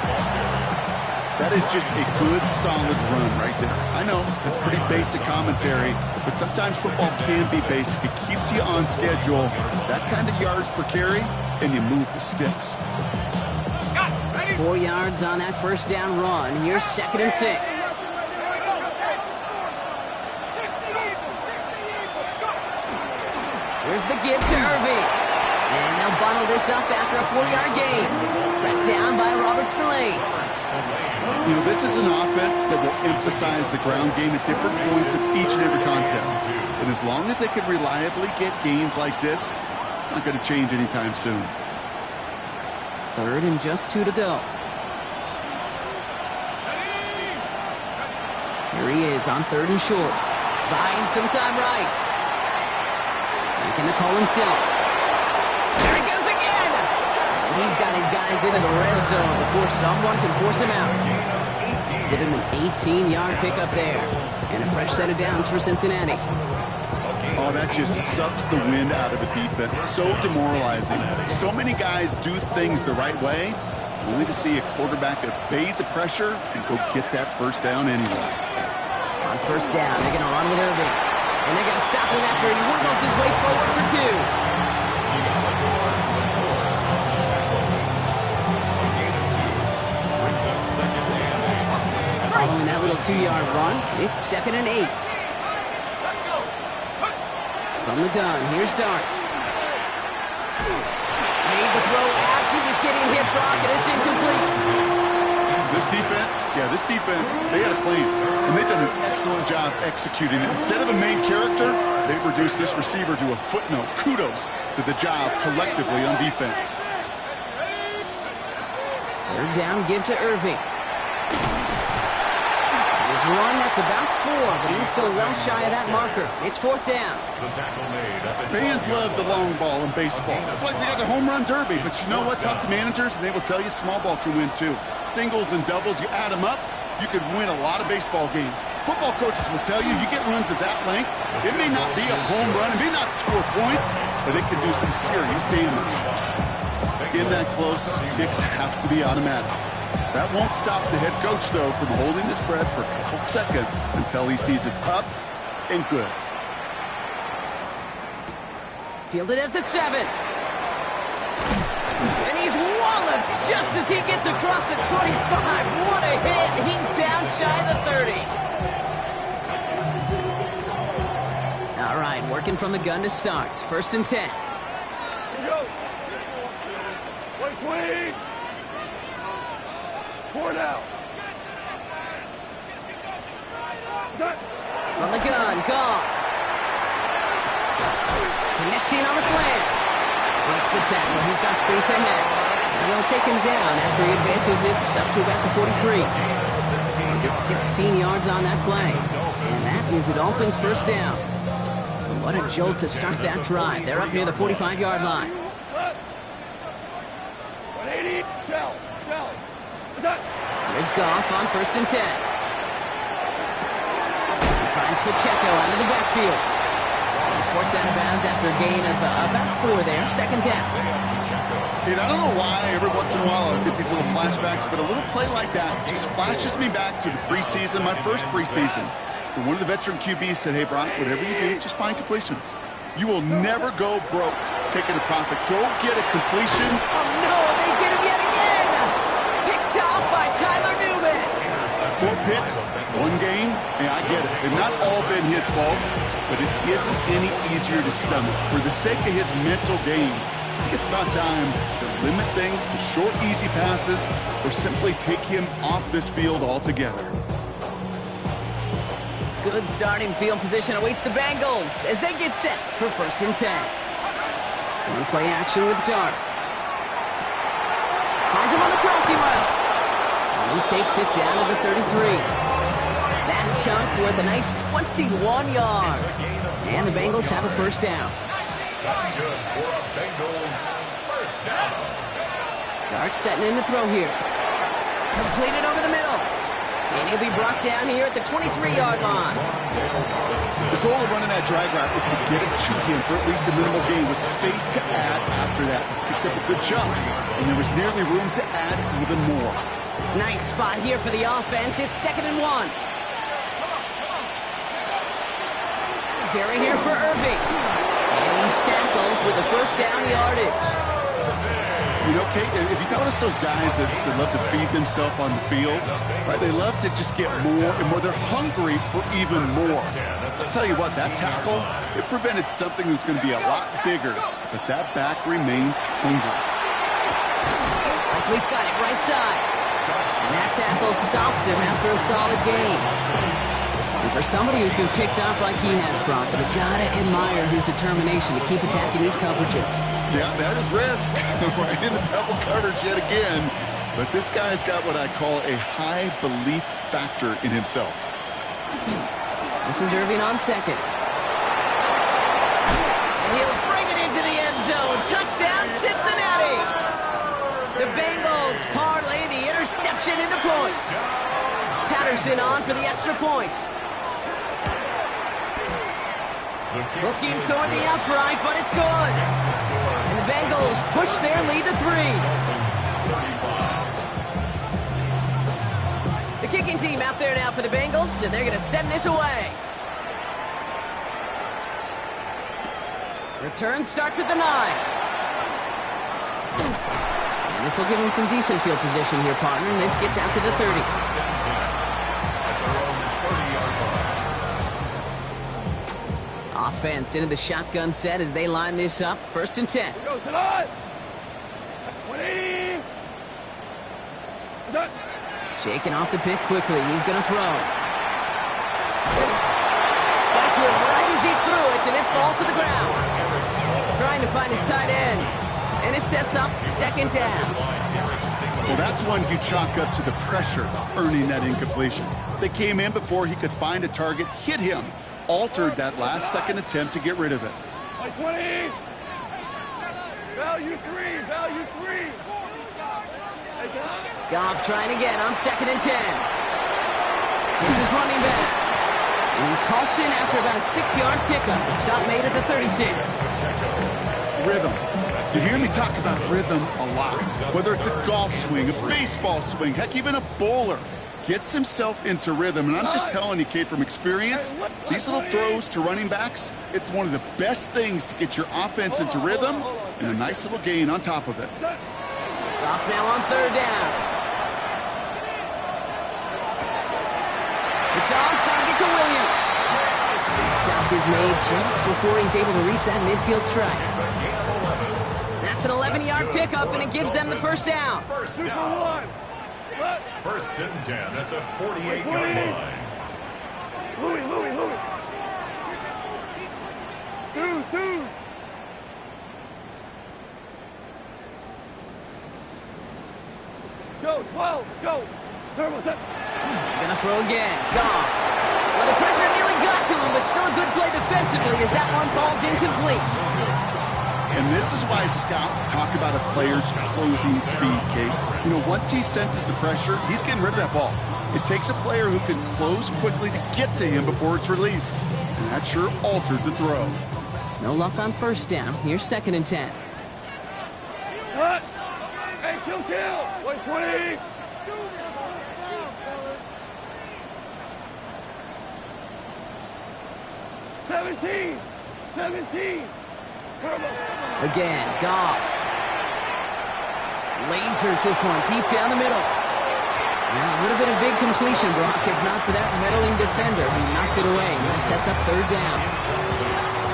Speaker 2: That is just a good, solid run right there. I know, it's pretty basic commentary, but sometimes football can be basic. It keeps you on schedule, that kind of yards per carry, and you move the sticks.
Speaker 1: 4 yards on that 1st down run. Here's 2nd and 6. Here's the give to Irving. And they'll bundle this up after a 4-yard gain. Tracked down by Robert Spillane.
Speaker 2: You know, this is an offense that will emphasize the ground game at different points of each and every contest. And as long as they can reliably get gains like this, it's not going to change anytime soon.
Speaker 1: 3rd and just 2 to go. Here he is on 3rd and short. Buying some time right. Making the call himself. There he goes again! He's got his guys into the red zone before someone can force him out. Give him an 18-yard pickup there. And a fresh set of downs for Cincinnati.
Speaker 2: Oh, that just sucks the wind out of a defense. So demoralizing. So many guys do things the right way, only to see a quarterback evade the pressure and go get that first down anyway.
Speaker 1: On first down, they're going to run with Irving. And they're going to stop him after he wiggles his way forward for 2. Following that little 2-yard run, it's 2nd and 8. From the gun, here's Dart. Made the throw as he was getting hit, Brock, and it's incomplete.
Speaker 2: This defense, they had a plan, and they've done an excellent job executing it. Instead of a main character, they've reduced this receiver to a footnote. Kudos to the job collectively on defense.
Speaker 1: 3rd down, give to Irving. There's one that's about 4, but he's still well shy of that marker. It's 4th down.
Speaker 2: Fans love the long ball in baseball. It's like they got the home run derby, but you know what? Talk to managers, and they will tell you small ball can win too. Singles and doubles, you add them up, you could win a lot of baseball games. Football coaches will tell you get runs of that length. It may not be a home run, it may not score points, but it can do some serious damage. In that close, kicks have to be automatic. That won't stop the head coach, though, from holding his breath for a couple seconds until he sees it's up and good.
Speaker 1: Fielded at the 7. And he's walloped just as he gets across the 25. What a hit. He's down shy of the 30. All right, working from the gun to start. 1st and 10.
Speaker 4: Wait. 4 down.
Speaker 1: From the gun, Goff. Connecting on the slant. Breaks the tackle. He's got space ahead. And they'll take him down after he advances this up to about the 43. Gets 16 yards on that play. And that is the Dolphins' 1st down. What a jolt to start that drive. They're up near the 45-yard line.
Speaker 4: 180. Shell.
Speaker 1: Here's Goff on 1st and 10. He finds Pacheco out of the backfield. He's forced out of bounds after a gain of about 4 there. 2nd down.
Speaker 2: Dude, I don't know why every once in a while I get these little flashbacks, but a little play like that just flashes me back to the preseason, my first preseason. And one of the veteran QBs said, hey, Brock, whatever you do, just find completions. You will never go broke taking a profit. Go get a completion.
Speaker 1: Oh, no, they get him yet again. Picked off by Tyler Newman.
Speaker 2: 4 picks, 1 game. Hey, I get it. They've not all been his fault, but it isn't any easier to stomach. For the sake of his mental game, I think it's about time to limit things to short, easy passes or simply take him off this field altogether.
Speaker 1: Good starting field position awaits the Bengals as they get set for 1st and 10. One play action with Dart. Finds him on the crossing route. And he takes it down to the 33. That chunk with a nice 21 yards. And the Bengals have a 1st down.
Speaker 3: That's good for a Bengals 1st down.
Speaker 1: Dart setting in the throw here. Completed over the middle. And he'll be brought down here at the 23-yard line.
Speaker 2: The goal of running that drag route is to get it to him for at least a minimal gain with space to add after that. Picked up a good chunk, and there was nearly room to add even more.
Speaker 1: Nice spot here for the offense. It's 2nd and 1. Carry here for Irving. And he's tackled with the 1st down yardage.
Speaker 2: You know, Kate, if you notice those guys that love to feed themselves on the field, right? They love to just get more and more. They're hungry for even more. I'll tell you what, that tackle, it prevented something that's going to be a lot bigger, but that back remains hungry.
Speaker 1: Likely's got it right side. And that tackle stops him after a solid gain. And for somebody who's been picked off like he has, Brock, you gotta admire his determination to keep attacking these coverages.
Speaker 2: Yeah, that is risk. Right in the double coverage yet again. But this guy's got what I call a high belief factor in himself.
Speaker 1: This is Irving on 2nd. And he'll bring it into the end zone. Touchdown, Cincinnati! The Bengals parlay the interception into points. Patterson on for the extra point. Looking toward the upright, but it's good. And the Bengals push their lead to 3. The kicking team out there now for the Bengals, and they're going to send this away. Return starts at the 9. And this will give him some decent field position here, partner. And this gets out to the 30. Offense into the shotgun set as they line this up. 1st and 10.
Speaker 4: Go tonight. 180.
Speaker 1: Shaking off the pick quickly. He's going to throw. Got to him right as he threw it, and it falls to the ground. Trying to find his tight end. And it sets up 2nd down.
Speaker 2: Well, that's one you chalk up to the pressure earning that incompletion. They came in before he could find a target, hit him, altered that last second attempt to get rid of it.
Speaker 4: 20. Value 3. Value 3.
Speaker 1: Goff trying again on 2nd and 10. This is running back. And he's halted after about a 6-yard pickup. The stop made at the 36.
Speaker 2: Rhythm. You hear me talk about rhythm a lot. Whether it's a golf swing, a baseball swing, heck, even a bowler gets himself into rhythm. And I'm just telling you, Kate, from experience, these little throws to running backs, it's one of the best things to get your offense into rhythm and a nice little gain on top of it.
Speaker 1: Goff now on 3rd down. It's on target to Williams. The stop is made just before he's able to reach that midfield strike. That's an 11-yard pickup, and it gives them the 1st down.
Speaker 3: First down. 1st and 10 at the 48-yard line.
Speaker 4: Louis. Dude. Go, 12, go. Turbo set.
Speaker 1: Gonna throw again. Goff. Well, the pressure nearly got to him, but still a good play defensively as that one falls incomplete.
Speaker 2: And this is why scouts talk about a player's closing speed, Kate. You know, once he senses the pressure, he's getting rid of that ball. It takes a player who can close quickly to get to him before it's released. And that sure altered the throw.
Speaker 1: No luck on 1st down. Here's 2nd and 10.
Speaker 4: Cut. Hey, kill. 120. Seventeen.
Speaker 1: Again, Goff. Lasers this one deep down the middle. Now, a little bit of big completion, Brock, if not for that meddling defender who knocked it away. And that sets up 3rd down.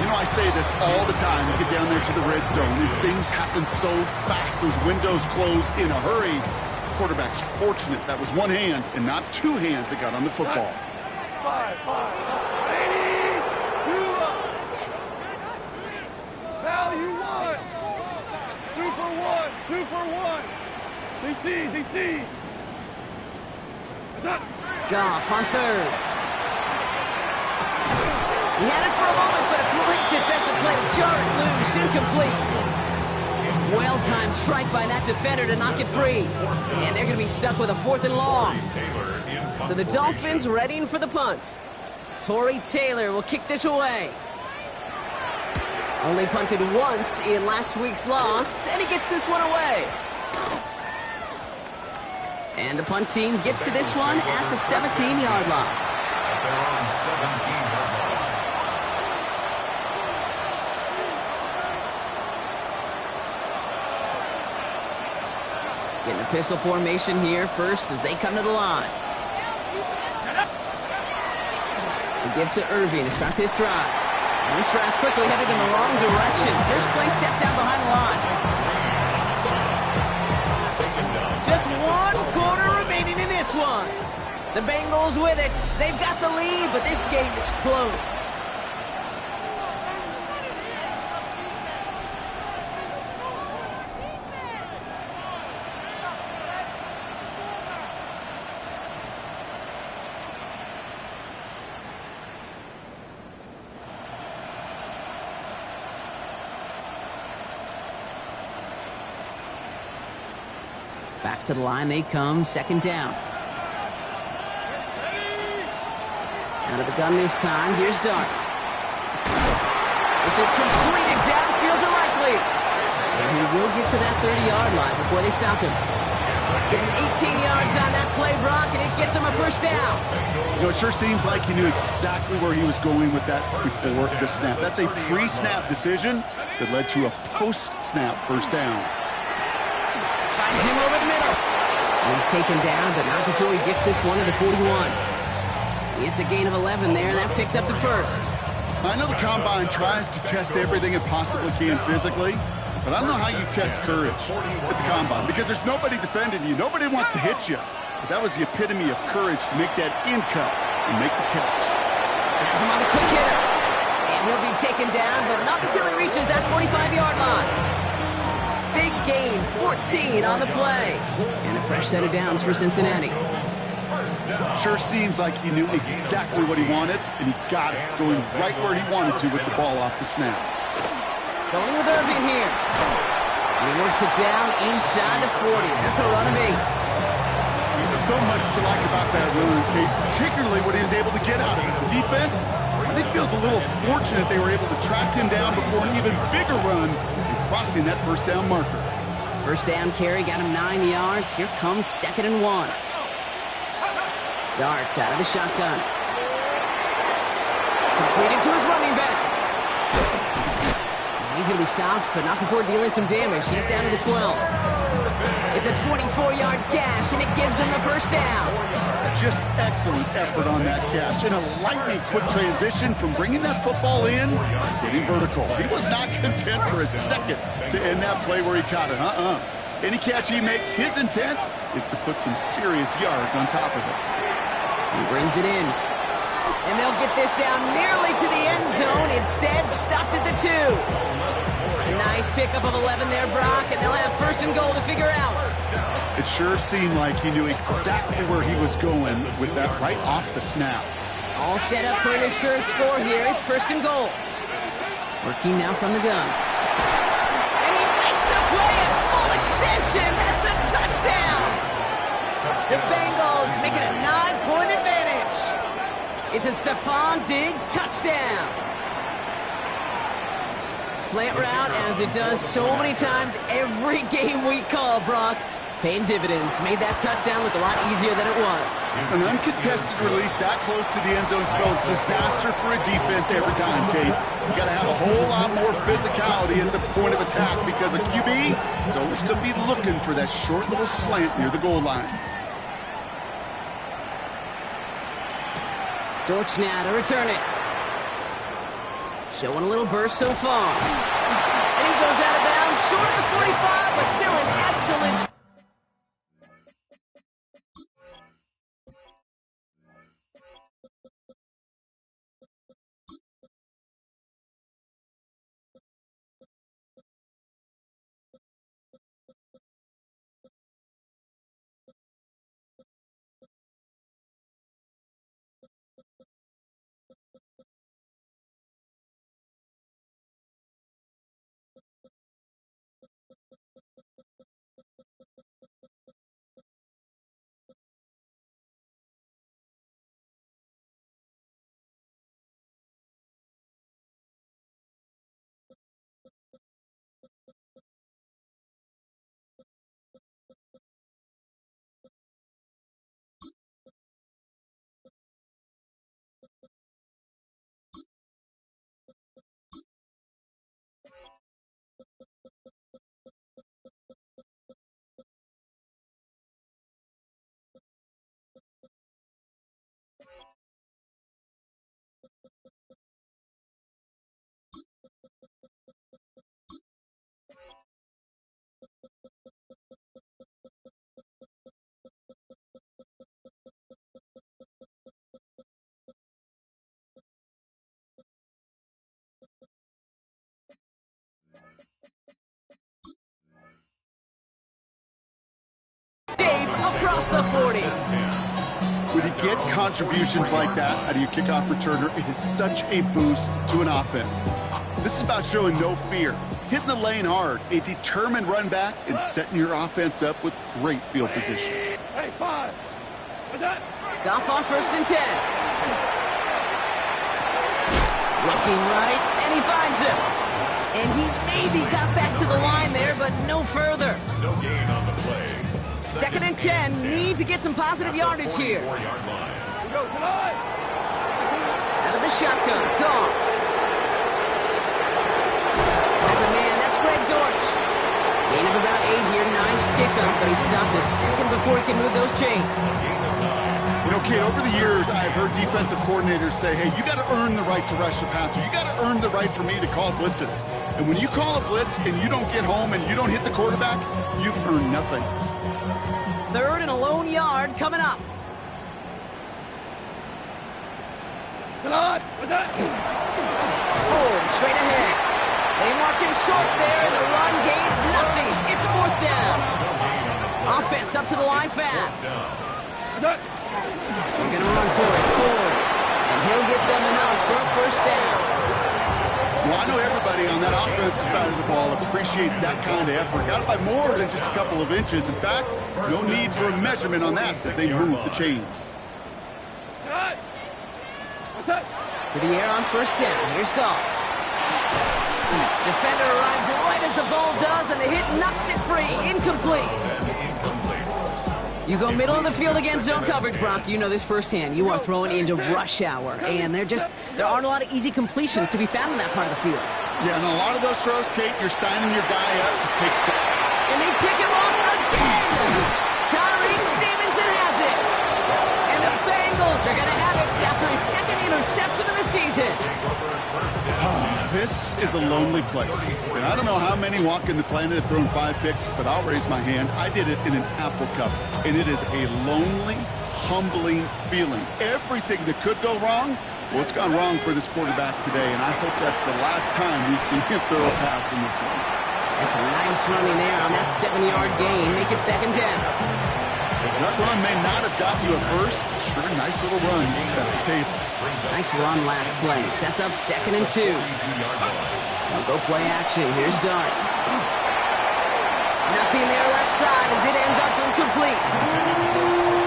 Speaker 2: You know, I say this all the time. You get down there to the red zone, and things happen so fast. Those windows close in a hurry. Quarterback's fortunate that was one hand and not 2 hands that got on the football.
Speaker 4: 5. 80. Value 1. Super 1. CC.
Speaker 1: Goff on 3rd. He had it for a moment, but a great defensive play to jar it loose. Incomplete. Well-timed strike by that defender to knock it free. And they're going to be stuck with a 4th and long. So the Dolphins readying for the punt. Tory Taylor will kick this away. Only punted once in last week's loss, and he gets this one away. And the punt team gets to this one at the 17-yard line.
Speaker 3: At their own 17-yard line.
Speaker 1: Getting a pistol formation here first as they come to the line. They give to Irving to start this drive. And this drive's quickly headed in the wrong direction. First play set down behind the line. Just 1 quarter remaining in this one. The Bengals with it. They've got the lead, but this game is close. Back to the line they come, 2nd down. Out of the gun this time, here's Dart. This is completed downfield to Likely. And he will get to that 30-yard line before they stop him. Get him 18 yards on that play, Brock, and it gets him a first down.
Speaker 2: You know, it sure seems like he knew exactly where he was going with that before the snap. That's a pre-snap decision that led to a post-snap first down.
Speaker 1: Finds him over the middle. He's taken down, but not before he gets this one to the 41. It's a gain of 11 there, and that picks up the first.
Speaker 2: I know the Combine tries to test everything it possibly can physically, but I don't know how you test courage at the Combine, because there's nobody defending you. Nobody wants to hit you. But that was the epitome of courage to make that in cut and make the catch.
Speaker 1: Has him on the quick hitter. And he'll be taken down, but not until he reaches that 45-yard line. Big gain, 14 on the play. And a fresh set of downs for Cincinnati.
Speaker 2: Sure seems like he knew exactly what he wanted, and he got it, going right where he wanted to with the ball off the snap.
Speaker 1: Going with Irving here. And he works it down inside the 40. That's a run of 8.
Speaker 2: So much to like about that run, Kate, particularly what he was able to get out of it. The defense, I think, feels a little fortunate they were able to track him down before an even bigger run and crossing that first down marker.
Speaker 1: First down carry got him 9 yards. Here comes 2nd and 1. Dart out of the shotgun. Completed to his running back. He's going to be stopped, but not before dealing some damage. He's down to the 12. It's a 24-yard gash, and it gives them the first down.
Speaker 2: Just excellent effort on that catch. And a lightning quick transition from bringing that football in to getting vertical. He was not content for a second to end that play where he caught it. Any catch he makes, his intent is to put some serious yards on top of it.
Speaker 1: He brings it in. And they'll get this down nearly to the end zone. Instead, stopped at the 2. A nice pickup of 11 there, Brock, and they'll have 1st and goal to figure out.
Speaker 2: It sure seemed like he knew exactly where he was going with that right off the snap.
Speaker 1: All set up for an insurance score here. It's 1st and goal. Working now from the gun. And he makes the play at full extension. That's a touchdown. The Bengals make it a 9-point advantage. It's a Stephon Diggs touchdown. Slant route, as it does so many times every game we call, Brock. Paying dividends. Made that touchdown look a lot easier than it was.
Speaker 2: An uncontested release that close to the end zone spells disaster for a defense every time, Kate. You got to have a whole lot more physicality at the point of attack, because a QB is always going to be looking for that short little slant near the goal line.
Speaker 1: Dortch now to return it. Showing a little burst so far. And he goes out of bounds, short of the 45, but still an excellent... Across the 40.
Speaker 2: When you get contributions like that out of your kickoff returner, it is such a boost to an offense. This is about showing no fear, hitting the lane hard, a determined run back, and setting your offense up with great field position.
Speaker 4: Hey, 5. What's that?
Speaker 1: Goff on 1st and 10. Looking right, and he finds him. And he maybe got back to the line there, but no further.
Speaker 3: No gain on the play.
Speaker 1: Second and 10. Need to get some positive yardage here.
Speaker 3: 44-yard line.
Speaker 4: Go tonight.
Speaker 1: Out of the shotgun. Gone. As a man, that's Greg Dortch. Gain of about 8 here. Nice pickup, but he stopped a second before he can move those chains.
Speaker 2: You know, Kate, over the years, I've heard defensive coordinators say, hey, you got to earn the right to rush the passer. You got to earn the right for me to call blitzes. And when you call a blitz and you don't get home and you don't hit the quarterback, you've earned nothing.
Speaker 1: Third and a lone yard coming up.
Speaker 4: Tonight. What's that?
Speaker 1: Ford straight ahead. They mark him short there, and the run gains nothing. It's fourth down. Offense up to the line fast.
Speaker 4: What's that?
Speaker 1: They're going to run for it. Ford. And he'll get them enough for a first down.
Speaker 2: Well, I know everybody on that offensive side of the ball appreciates that kind of effort. Got it by more than just a couple of inches. In fact, no need for a measurement on that as they move the chains.
Speaker 4: Tonight. What's that?
Speaker 1: To the air on first down. Here's Goff. Defender arrives right as the ball does, and the hit knocks it free. Incomplete. You go middle of the field against zone coverage, Brock. You know this firsthand. You are throwing into rush hour, and there aren't a lot of easy completions to be found in that part of the field.
Speaker 2: Yeah, and a lot of those throws, Kate, you're signing your guy up to take some.
Speaker 1: And they pick him off again. Tyreek Stevenson has it. And the Bengals are going to have it after his second interception of the season.
Speaker 2: This is a lonely place. And I don't know how many walking the planet have thrown 5 picks, but I'll raise my hand. I did it in an Apple Cup, and it is a lonely, humbling feeling. Everything that could go wrong, well, it's gone wrong for this quarterback today, and I hope that's the last time we see him throw a pass in this one.
Speaker 1: That's a nice running there on that 7-yard gain. Make it second down.
Speaker 2: That run may not have got you a first, but sure, nice little run to set the table.
Speaker 1: Nice run last play. Sets up second and 2. Now go play action. Here's Dart. Nothing there left side as it ends up incomplete.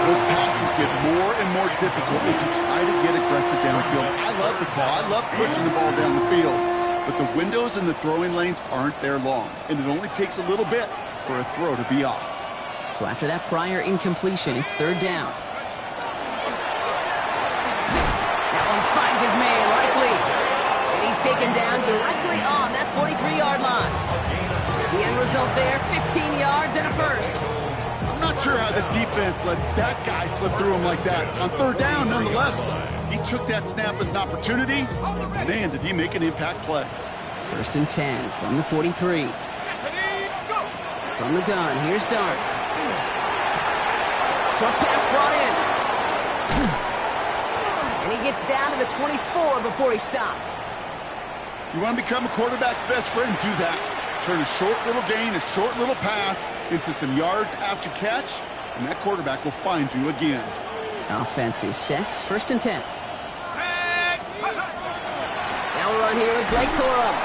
Speaker 2: Those passes get more and more difficult as you try to get aggressive downfield. I love the call. I love pushing the ball down the field. But the windows in the throwing lanes aren't there long, and it only takes a little bit for a throw to be off.
Speaker 1: So after that prior incompletion, it's third down. That one finds his man, Likely. And he's taken down directly on that 43-yard line. The end result there, 15 yards and a first.
Speaker 2: I'm not sure how this defense let that guy slip through him like that. On third down, nonetheless, he took that snap as an opportunity. Man, did he make an impact play.
Speaker 1: First and 10 from the 43. From the gun, here's Dart. Short pass brought in. And he gets down to the 24 before he stopped.
Speaker 2: You want to become a quarterback's best friend? Do that. Turn a short little gain, a short little pass into some yards after catch, and that quarterback will find you again.
Speaker 1: Offense is set. First and 10. Now we'll run here with Blake Corum.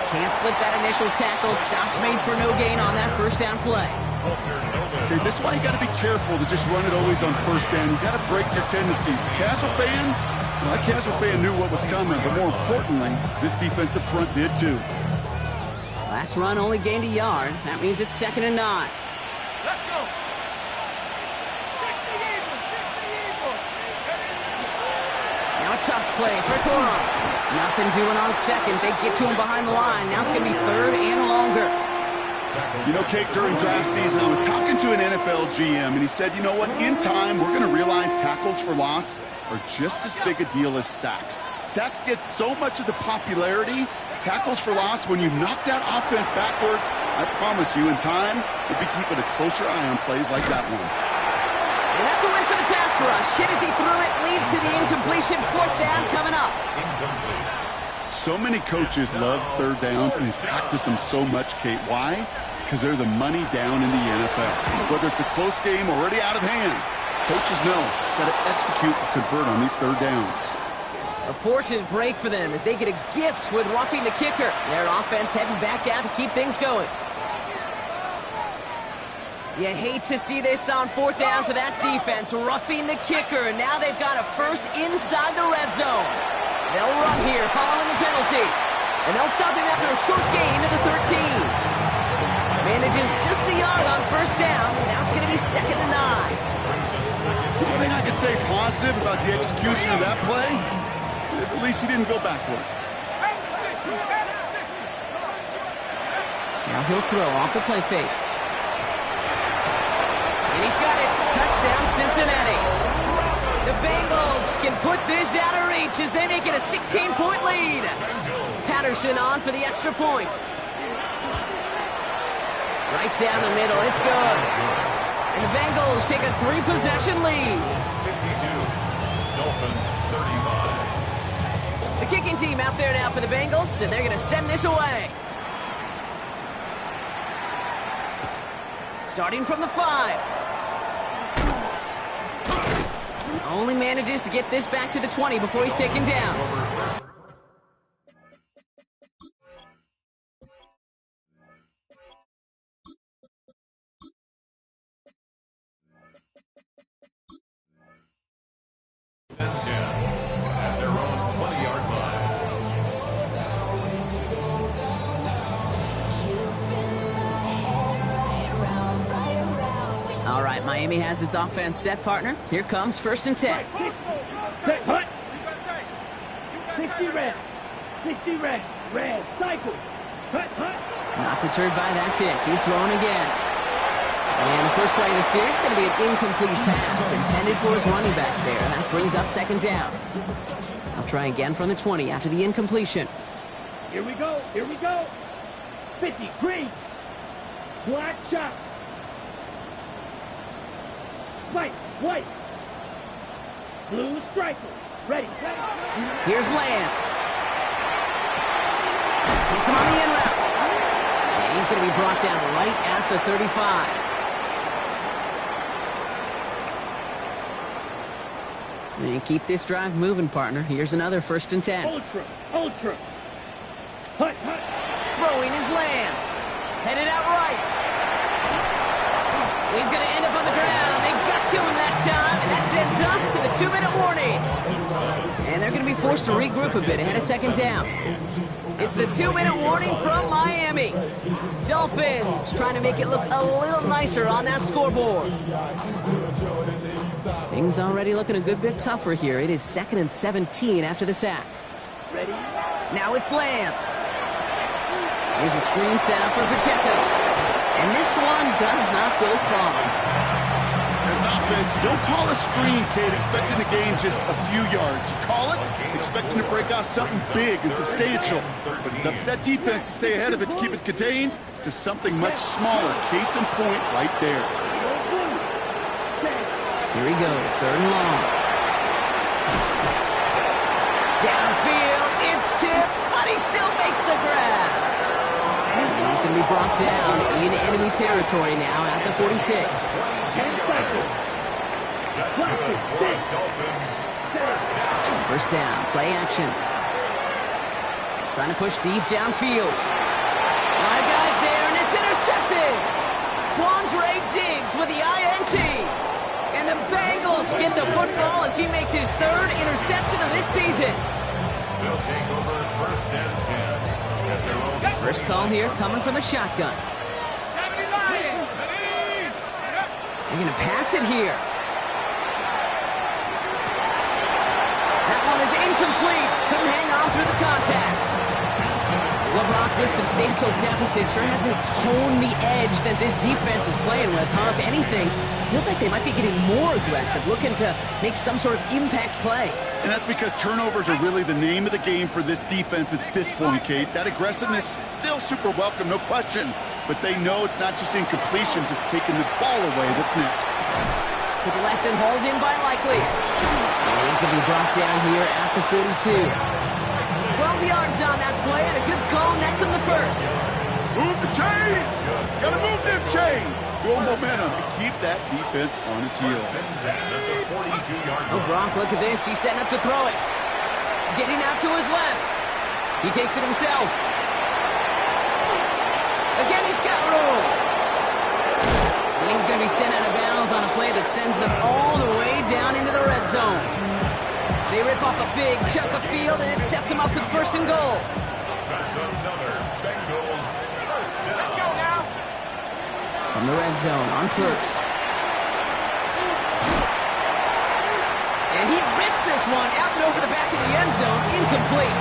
Speaker 1: Can't slip that initial tackle. Stops made for no gain on that first down play.
Speaker 2: Okay, this is why you got to be careful to just run it always on first down. You got to break your tendencies. Casual fan, well, that casual fan knew what was coming, but more importantly, this defensive front did too.
Speaker 1: Last run only gained a yard. That means it's second and 9.
Speaker 4: Let's go. 60 Eagles.
Speaker 1: Now a toss play for Corum. Nothing doing on second. They get to him behind the line. Now it's going to be third and longer.
Speaker 2: You know, Kate, during draft season, I was talking to an NFL GM, and he said, you know what, in time, we're going to realize tackles for loss are just as big a deal as sacks. Sacks get so much of the popularity. Tackles for loss, when you knock that offense backwards, I promise you, in time, we'll be keeping a closer eye on plays like that one.
Speaker 1: And that's a win for the pass rush. Hit as he threw it, leads to the incompletion. Fourth down coming up.
Speaker 2: So many coaches love third downs, and they practice them so much, Kate. Why? Because they're the money down in the NFL. Whether it's a close game or already out of hand, coaches know got to execute and convert on these third downs.
Speaker 1: A fortunate break for them as they get a gift with roughing the kicker. Their offense heading back out to keep things going. You hate to see this on fourth down for that defense, roughing the kicker. Now they've got a first inside the red zone. They'll run here following the penalty. And they'll stop him after a short gain to the 13. Manages just a yard on first down. Now it's going to be 2nd and 9.
Speaker 2: The only thing I can say positive about the execution of that play is at least he didn't go backwards.
Speaker 1: Now he'll throw off the play fake. And he's got it. Touchdown, Cincinnati. The Bengals can put this out of reach as they make it a 16-point lead. Patterson on for the extra point. Right down the middle. It's good. And the Bengals take a 3-possession lead.
Speaker 3: 52. Dolphins 35.
Speaker 1: The kicking team out there now for the Bengals, and they're going to send this away. Starting from the 5. Only manages to get this back to the 20 before he's taken down.
Speaker 3: And 10 at their own 20-yard line.
Speaker 1: All right, Miami has its offense set, partner. Here comes 1st and 10.
Speaker 4: Hut. 60 red. 60 red. Red. Cycle. Hut.
Speaker 1: Not deterred by that pick. He's throwing again. And the first play of the series is going to be an incomplete pass intended for his running back there. That brings up 2nd down. I'll try again from the 20 after the incompletion.
Speaker 4: Here we go. 50. Green. Black shot. White. Blue striker. Ready.
Speaker 1: Here's Lance. Hits him on the in route. And he's going to be brought down right at the 35. And keep this drive moving, partner. Here's another 1st and 10.
Speaker 4: Ultra. Hut.
Speaker 1: Throwing his Lance. Headed out right. He's going to end up on the ground. They got to him that time, and that sends us to the 2-minute warning. And they're going to be forced to regroup a bit ahead of 2nd down. It's the 2-minute warning from Miami. Dolphins trying to make it look a little nicer on that scoreboard. Things already looking a good bit tougher here. It is 2nd and 17 after the sack.
Speaker 4: Ready.
Speaker 1: Now it's Lance. Here's a screen set up for Pacheco. And this one does not go far.
Speaker 2: As an offense, you don't call a screen, Kate, expecting to gain just a few yards. You call it expecting to break out something big and substantial. But it's up to that defense to stay ahead of it to keep it contained to something much smaller. Case in point right there.
Speaker 1: Here he goes, 3rd and long. Downfield, it's tipped, but he still makes the grab. And he's going to be brought down into enemy territory now at the 46.
Speaker 3: 10 seconds. That's good for the Dolphins.
Speaker 1: First down, play action. Trying to push deep downfield. A lot of guys there, and it's intercepted. Quandre Diggs with the INT. And the Bengals get the football as he makes his 3rd interception of this season.
Speaker 3: They'll take over 1st and 10 at their own.
Speaker 1: First call here coming from the shotgun.
Speaker 4: 79.
Speaker 1: They're going to pass it here. That one is incomplete. Couldn't hang on through the contact. Well, Brock, this substantial deficit sure hasn't toned the edge that this defense is playing with, huh? If anything, feels like they might be getting more aggressive, looking to make some sort of impact play.
Speaker 2: And that's because turnovers are really the name of the game for this defense at this point, Kate. That aggressiveness still super welcome, no question. But they know it's not just incompletions, it's taking the ball away. What's next?
Speaker 1: To the left and hauled in by Likely. And he's going to be brought down here at the 42. 12 yards on that play, and a good call nets him the first.
Speaker 2: Move the chains! Gotta move them chains! Build momentum and keep that defense on its heels.
Speaker 1: Oh, Brock, look at this. He's setting up to throw it. Getting out to his left. He takes it himself. Again, he's got room. And he's going to be sent out of bounds on a play that sends them all the way down into the red zone. They rip off a big chunk of field, and it sets them up with first and goal.
Speaker 3: That's another Bengals first down.
Speaker 4: Let's go now.
Speaker 1: From the red zone on first. And he rips this one out and over the back of the end zone, incomplete.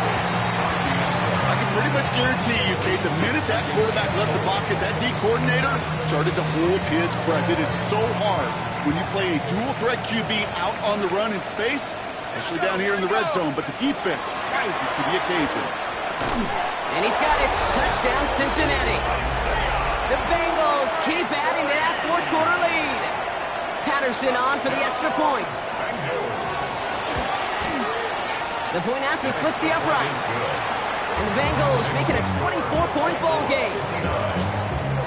Speaker 2: I can pretty much guarantee you, Kate, the minute that quarterback left the pocket, that D coordinator started to hold his breath. It is so hard when you play a dual-threat QB out on the run in space, especially down here in the red zone, but the defense rises to the occasion.
Speaker 1: And he's got it. Touchdown, Cincinnati. The Bengals keep adding to that fourth quarter lead. Patterson on for the extra point. The point after splits the uprights. And the Bengals make it a 24-point ball game.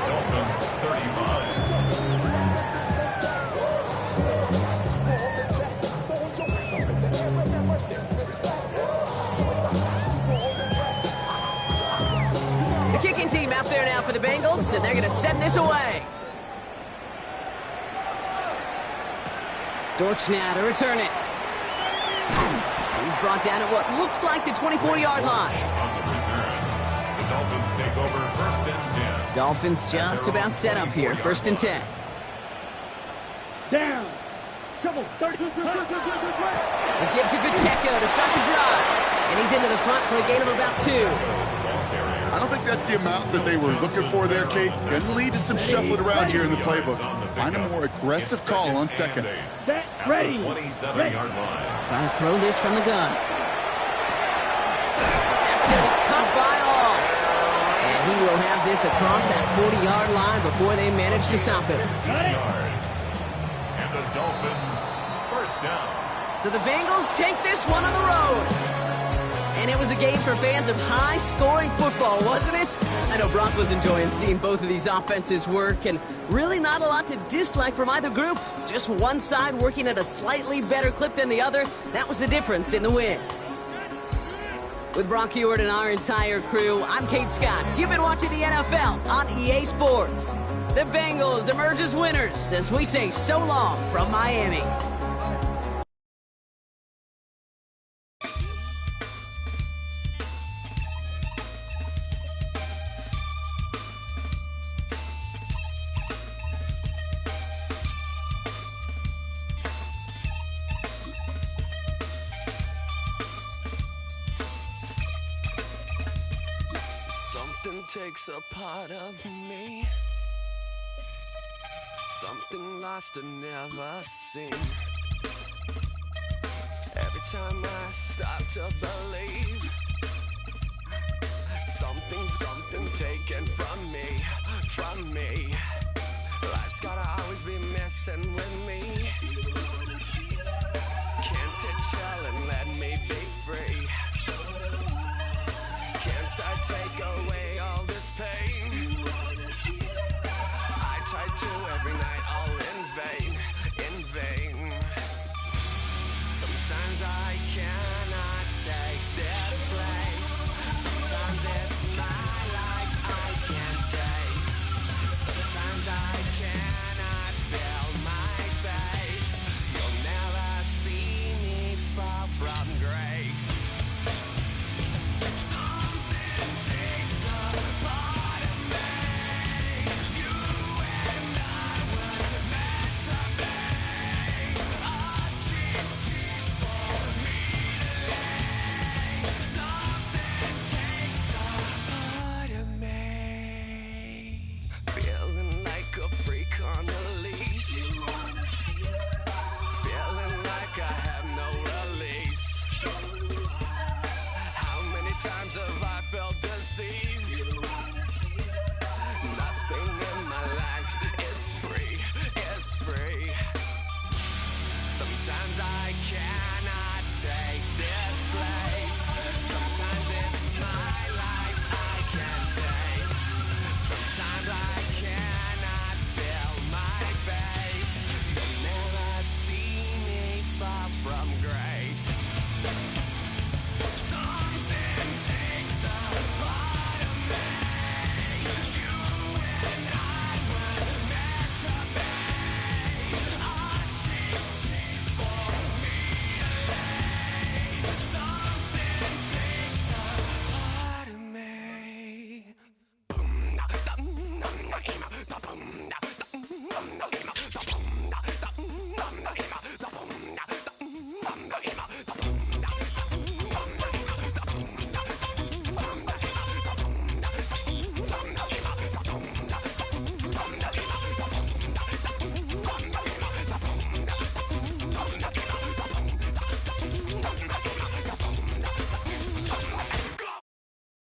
Speaker 3: Dolphins 35.
Speaker 1: The kicking team out there now for the Bengals, and they're going to send this away. Dortch now to return it. He's brought down at what looks like the 24-yard line.
Speaker 3: On the return, the Dolphins take over first and 10.
Speaker 1: Dolphins just about set up here, first and 10.
Speaker 4: Down. Trouble. 30.
Speaker 1: He gives a good Tecco to start the drive. And he's into the front for a gain of about 2.
Speaker 2: I don't think that's the amount that they were looking for there, Kate. Going to lead to some shuffling around here in the playbook. Find a more aggressive call on second.
Speaker 4: Set. Ready.
Speaker 3: 27-yard line.
Speaker 1: Trying to throw this from the gun. That's going to be cut by all. And he will have this across that 40-yard line before they manage to stop him.
Speaker 3: 15 yards. And the Dolphins first down.
Speaker 1: So the Bengals take this one on the road. And it was a game for fans of high-scoring football, wasn't it? I know Brock was enjoying seeing both of these offenses work, and really not a lot to dislike from either group. Just one side working at a slightly better clip than the other. That was the difference in the win. With Brock Huard and our entire crew, I'm Kate Scott. You've been watching the NFL on EA Sports. The Bengals emerge as winners as we say so long from Miami.
Speaker 5: Takes a part of me, something lost and never seen. Every time I start to believe, something's taken from me. Life's gotta always be messing with me. Can't it chill and let me be free? Can't I take away all this pain? I try to every night, all in vain. Sometimes I cannot take this place. Sometimes it's my life I can't taste. Sometimes I cannot feel my face. You'll never see me fall from grace. Sometimes I cannot take this.